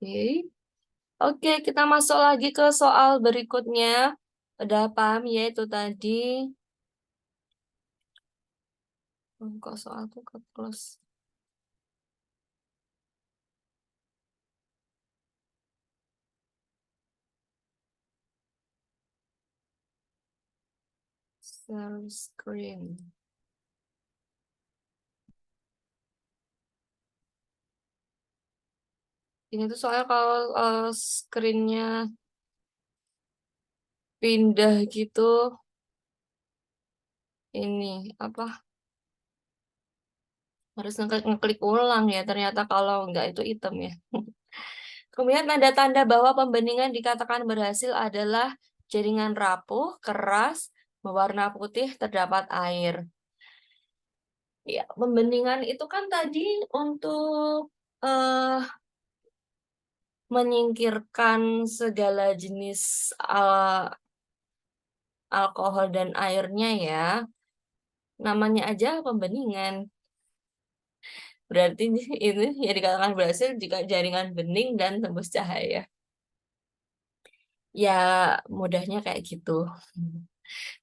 Oke. Oke, kita masuk lagi ke soal berikutnya. Udah paham ya itu tadi. Kok soal tuh ke close. Share screen. Ini tuh soalnya kalau screen-nya pindah gitu, ini apa? Harus ngeklik ulang ya. Ternyata kalau enggak itu hitam ya. Kemudian tanda-tanda bahwa pembeningan dikatakan berhasil adalah jaringan rapuh, keras, berwarna putih, terdapat air. Ya, pembeningan itu kan tadi untuk menyingkirkan segala jenis alkohol dan airnya ya. Namanya aja pembeningan. Berarti ini yang dikatakan berhasil jika jaringan bening dan tembus cahaya. Ya, mudahnya kayak gitu.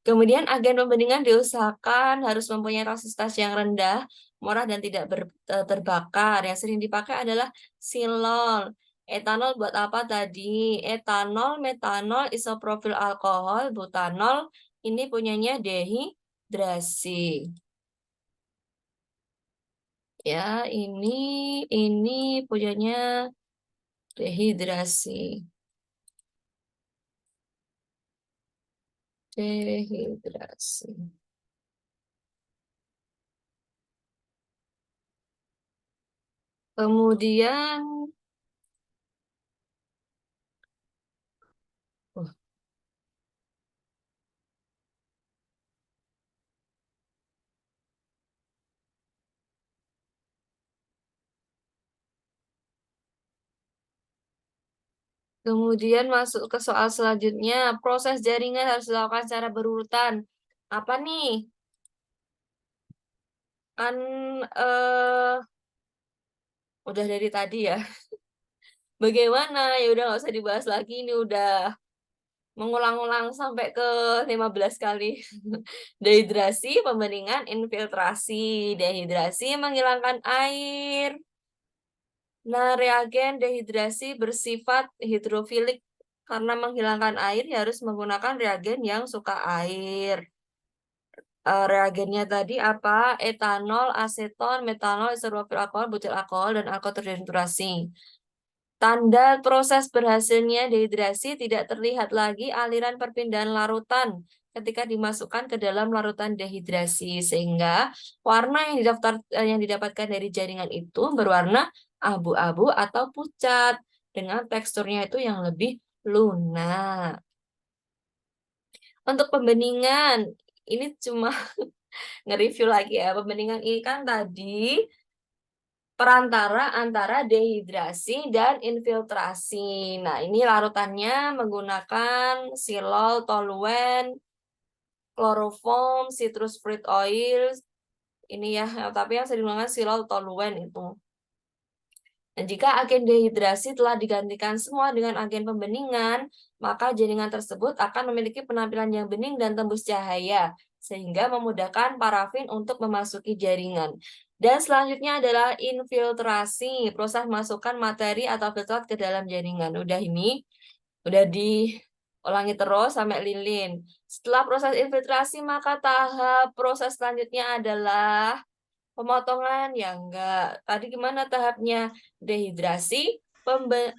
Kemudian agen pembeningan diusahakan harus mempunyai resistensi yang rendah, murah dan tidak terbakar. Yang sering dipakai adalah silol. Etanol buat apa tadi? Etanol, metanol, isoprofil alkohol, butanol. Ini punyanya dehidrasi. Ya, ini punyanya dehidrasi. Dehidrasi. Kemudian wah, kemudian masuk ke soal selanjutnya. Proses jaringan harus dilakukan secara berurutan. Apa nih? Kan udah dari tadi ya. Bagaimana? Ya udah nggak usah dibahas lagi. Ini udah mengulang-ulang sampai ke 15 kali. Dehidrasi, pembeningan, infiltrasi. Dehidrasi menghilangkan air. Nah, reagen dehidrasi bersifat hidrofilik. Karena menghilangkan air harus menggunakan reagen yang suka air. Reagennya tadi apa? Etanol, aseton, metanol, isopropil alkohol, butil alkohol, dan alkohol terdenaturasi. Tanda proses berhasilnya dehidrasi tidak terlihat lagi aliran perpindahan larutan ketika dimasukkan ke dalam larutan dehidrasi, sehingga warna yang didapatkan dari jaringan itu berwarna abu-abu atau pucat dengan teksturnya itu yang lebih lunak. Untuk pembeningan, ini cuma nge-review lagi ya. Pembeningan ini kan tadi perantara antara dehidrasi dan infiltrasi. Nah, ini larutannya menggunakan silol, toluen, kloroform, citrus fruit oil. Ini ya, tapi yang sering digunakan silol, toluen itu. Dan jika agen dehidrasi telah digantikan semua dengan agen pembeningan, maka jaringan tersebut akan memiliki penampilan yang bening dan tembus cahaya, sehingga memudahkan parafin untuk memasuki jaringan. Dan selanjutnya adalah infiltrasi, proses masukkan materi atau filtrat ke dalam jaringan. Udah diulangi terus sampai lilin. Setelah proses infiltrasi, maka tahap proses selanjutnya adalah pemotongan. Ya enggak. Tadi gimana tahapnya? Dehidrasi.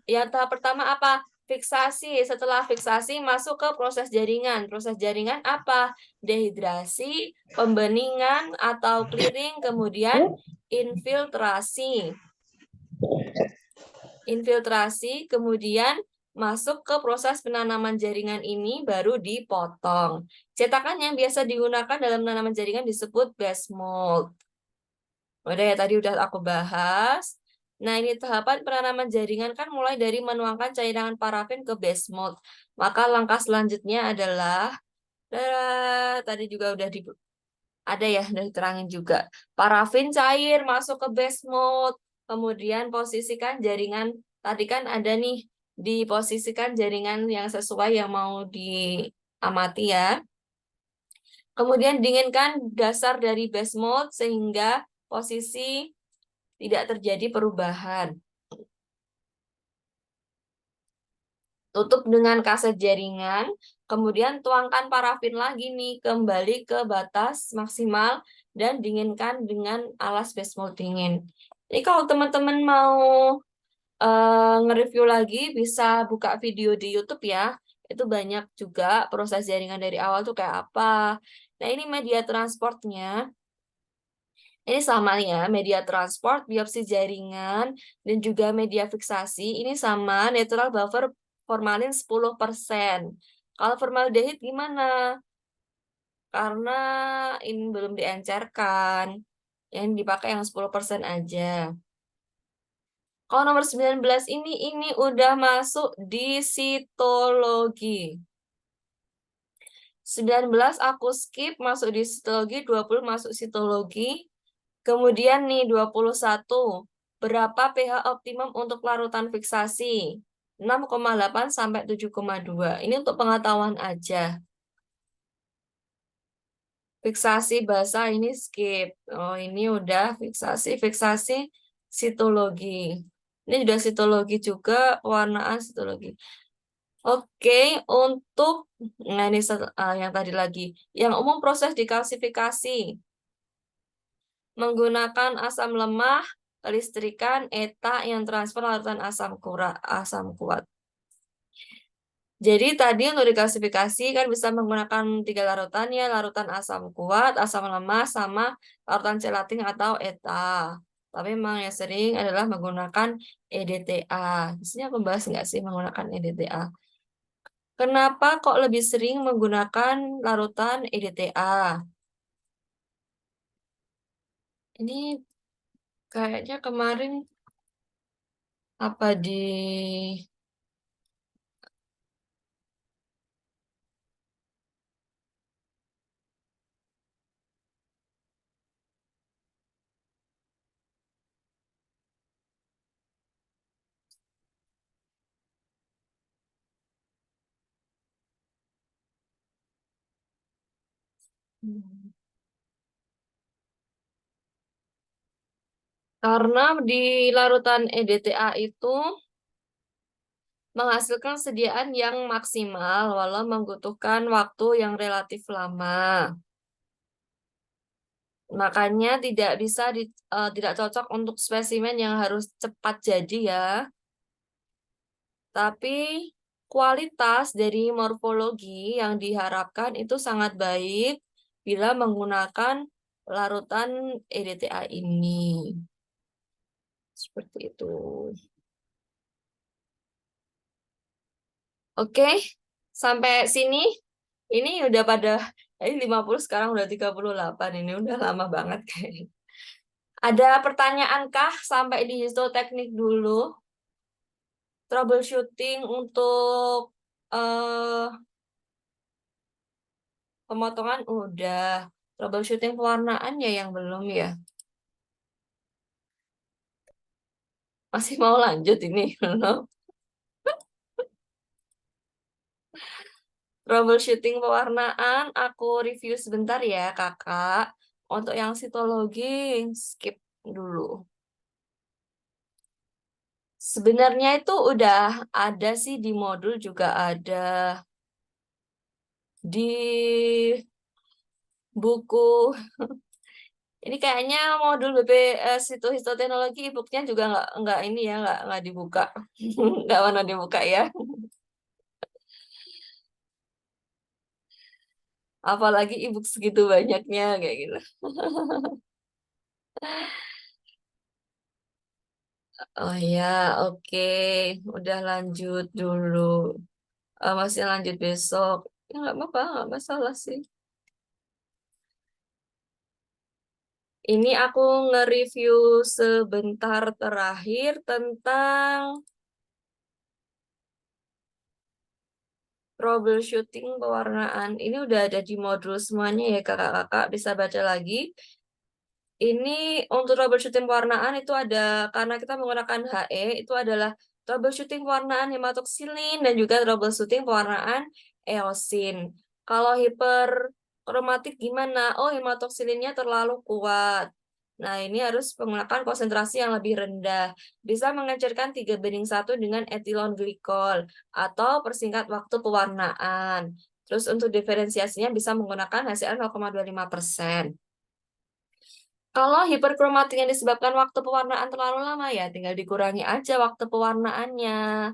Yang tahap pertama apa? Fiksasi. Setelah fiksasi masuk ke proses jaringan. Proses jaringan apa? Dehidrasi, pembeningan atau clearing, kemudian infiltrasi. Infiltrasi, kemudian masuk ke proses penanaman jaringan ini baru dipotong. Cetakan yang biasa digunakan dalam penanaman jaringan disebut base mold. Udah ya, tadi udah aku bahas. Nah, ini tahapan penanaman jaringan kan mulai dari menuangkan cairan parafin ke base mold. Maka langkah selanjutnya adalah tadi juga udah ada ya, udah diterangin juga. Parafin cair masuk ke base mold. Kemudian posisikan jaringan. Tadi kan ada nih, diposisikan jaringan yang sesuai yang mau diamati ya. Kemudian dinginkan dasar dari base mold sehingga posisi tidak terjadi perubahan. Tutup dengan kaset jaringan, kemudian tuangkan parafin lagi nih kembali ke batas maksimal dan dinginkan dengan alas base mold dingin. Ini kalau teman-teman mau nge-review lagi bisa buka video di YouTube ya. Itu banyak juga proses jaringan dari awal tuh kayak apa. Nah, ini media transportnya. Ini sama ya, media transport, biopsi jaringan, dan juga media fiksasi. Ini sama natural buffer formalin 10%. Kalau formaldehid gimana? Karena ini belum diencerkan. Yang dipakai yang 10% aja. Kalau nomor 19 ini udah masuk di sitologi. 19 aku skip, masuk di sitologi, 20 masuk sitologi. Kemudian nih 21. Berapa pH optimum untuk larutan fiksasi? 6,8 sampai 7,2. Ini untuk pengetahuan aja. Fiksasi basah ini skip. Oh, ini udah fiksasi sitologi. Ini sudah sitologi juga, pewarnaan sitologi. Oke, untuk nah ini yang tadi lagi. Yang umum proses dikalsifikasi menggunakan asam lemah, kelistrikan, ETA yang transfer larutan asam kuat. Jadi tadi untuk diklasifikasi kan bisa menggunakan 3 larutan ya, larutan asam kuat, asam lemah, sama larutan chelating atau ETA. Tapi memang yang sering adalah menggunakan EDTA. Di sini aku bahas nggak sih menggunakan EDTA? Kenapa kok lebih sering menggunakan larutan EDTA? Ini kayaknya kemarin apa di karena di larutan EDTA itu menghasilkan sediaan yang maksimal walau membutuhkan waktu yang relatif lama. Makanya tidak cocok untuk spesimen yang harus cepat jadi ya. Tapi kualitas dari morfologi yang diharapkan itu sangat baik bila menggunakan larutan EDTA ini. Seperti itu. Oke, sampai sini. Ini udah pada, ini 50 sekarang udah 38. Ini udah lama banget kayaknya. Ada pertanyaan kah sampai di histoteknik dulu? Troubleshooting untuk pemotongan udah. Troubleshooting pewarnaan ya yang belum ya. Masih mau lanjut ini? Troubleshooting pewarnaan, aku review sebentar ya kakak. Untuk yang sitologi, skip dulu. Sebenarnya itu udah ada sih di modul juga ada. Di buku ini kayaknya modul BPS itu histoteknologi e-booknya juga nggak ini ya nggak dibuka nggak mana dibuka ya apalagi e-book segitu banyaknya kayak gitu. Oh ya oke udah lanjut dulu. Masih lanjut besok ya nggak apa-apa nggak masalah sih. Ini aku nge-review sebentar terakhir tentang troubleshooting pewarnaan. Ini udah ada di modul semuanya ya kakak-kakak, bisa baca lagi. Ini untuk troubleshooting pewarnaan itu ada, karena kita menggunakan HE, itu adalah troubleshooting pewarnaan hematoksilin dan juga troubleshooting pewarnaan eosin. Kalau hiperkromatik gimana? Oh, hematoksilinnya terlalu kuat. Nah, ini harus menggunakan konsentrasi yang lebih rendah. Bisa mengecerkan 3:1 dengan etilon glikol atau persingkat waktu pewarnaan. Terus untuk diferensiasinya bisa menggunakan HCl 0,25%. Kalau hiperkromatik yang disebabkan waktu pewarnaan terlalu lama ya tinggal dikurangi aja waktu pewarnaannya.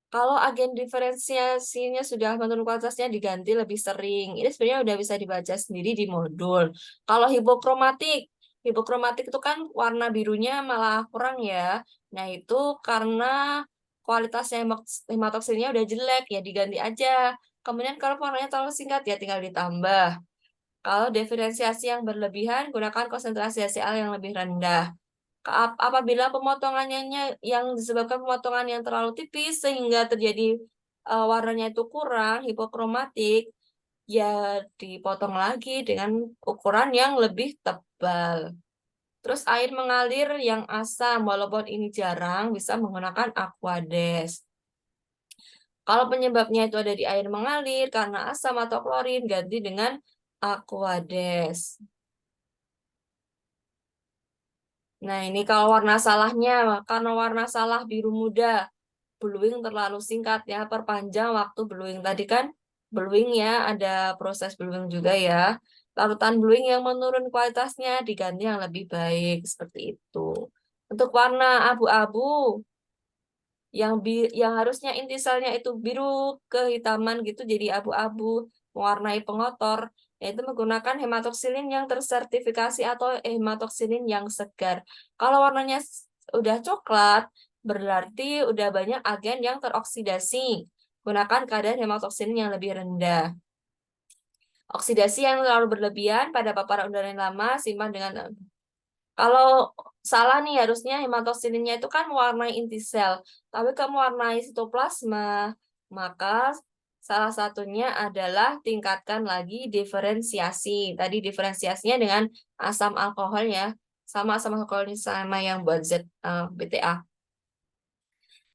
Kalau agen diferensiasinya sudah menurun kualitasnya diganti lebih sering. Ini sebenarnya udah bisa dibaca sendiri di modul. Kalau hipokromatik itu kan warna birunya malah kurang ya. Nah itu karena kualitasnya hematoksinnya udah jelek ya diganti aja. Kemudian kalau warnanya terlalu singkat ya tinggal ditambah. Kalau diferensiasi yang berlebihan, gunakan konsentrasi HCl yang lebih rendah. Apabila pemotongannya yang disebabkan pemotongan yang terlalu tipis sehingga terjadi warnanya itu kurang, hipokromatik, ya dipotong lagi dengan ukuran yang lebih tebal. Terus air mengalir yang asam, walaupun ini jarang, bisa menggunakan Aquades. Kalau penyebabnya itu ada di air mengalir karena asam atau klorin, ganti dengan Aquades. Nah, ini kalau warna salahnya, karena warna salah biru muda, bluing terlalu singkat ya, perpanjang waktu bluing. Tadi kan bluing ya, ada proses bluing juga ya. Larutan bluing yang menurun kualitasnya diganti yang lebih baik, seperti itu. Untuk warna abu-abu, yang harusnya intisalnya itu biru kehitaman gitu, jadi abu-abu. mewarnai pengotor, yaitu menggunakan hematoksilin yang tersertifikasi atau hematoksilin yang segar. Kalau warnanya udah coklat, berarti udah banyak agen yang teroksidasi. Gunakan kadar hematoksilin yang lebih rendah. Oksidasi yang terlalu berlebihan pada paparan udara yang lama, simpan dengan... Kalau salah nih, harusnya hematoksilinnya itu kan mewarnai inti sel, tapi kan mewarnai sitoplasma. Maka salah satunya adalah tingkatkan lagi diferensiasi. Tadi diferensiasinya dengan asam alkohol ya, sama asam alkohol sama yang buat BTA.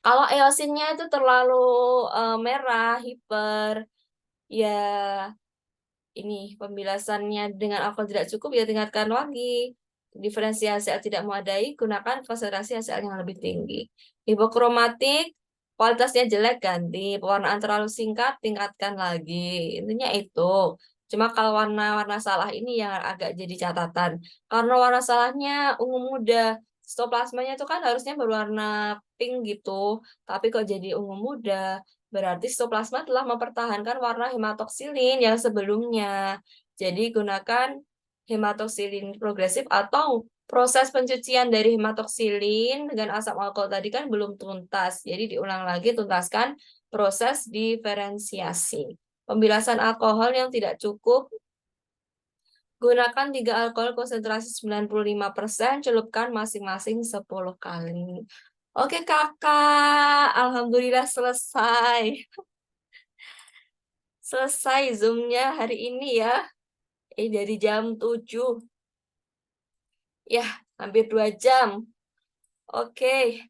Kalau eosinnya itu terlalu merah, hiper, ya ini pembilasannya dengan alkohol tidak cukup, ya tingkatkan lagi. Diferensiasi tidak memadai, gunakan konsentrasi HCl yang lebih tinggi. Hipokromatik, kualitasnya jelek, ganti. Pewarnaan terlalu singkat, tingkatkan lagi. Intinya itu. Cuma kalau warna-warna salah ini yang agak jadi catatan. Karena warna salahnya ungu muda. Sitoplasmanya itu kan harusnya berwarna pink gitu. Tapi kok jadi ungu muda, berarti sitoplasma telah mempertahankan warna hematoksilin yang sebelumnya. Jadi gunakan hematoksilin progresif atau proses pencucian dari hematoksilin dengan asam alkohol tadi kan belum tuntas. Jadi diulang lagi, tuntaskan proses diferensiasi. Pembilasan alkohol yang tidak cukup, gunakan 3 alkohol konsentrasi 95%, celupkan masing-masing 10 kali. Oke kakak, alhamdulillah selesai. Selesai Zoom-nya hari ini ya. Dari jam 7. Ya, hampir 2 jam. Oke.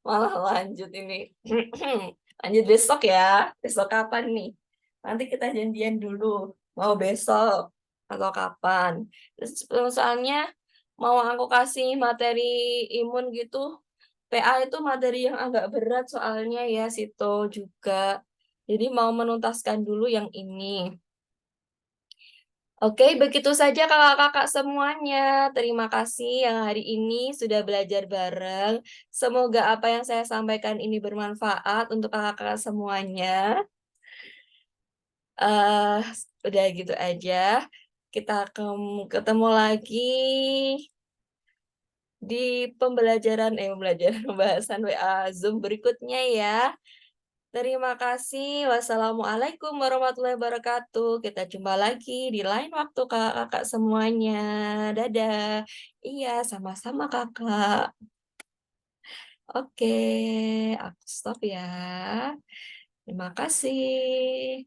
Malah lanjut ini. Lanjut besok ya. Besok kapan nih? Nanti kita janjian dulu. Mau besok atau kapan. Terus soalnya mau aku kasih materi imun gitu. PA itu materi yang agak berat soalnya ya, Sito juga. Jadi mau menuntaskan dulu yang ini. Oke, begitu saja kakak-kakak semuanya. Terima kasih yang hari ini sudah belajar bareng. Semoga apa yang saya sampaikan ini bermanfaat untuk kakak-kakak semuanya. Udah gitu aja. Kita ketemu lagi di pembelajaran pembahasan WA Zoom berikutnya ya. Terima kasih. Wassalamualaikum warahmatullahi wabarakatuh. Kita jumpa lagi di lain waktu kakak-kakak semuanya. Dadah. Iya, sama-sama kakak. Oke, aku stop ya. Terima kasih.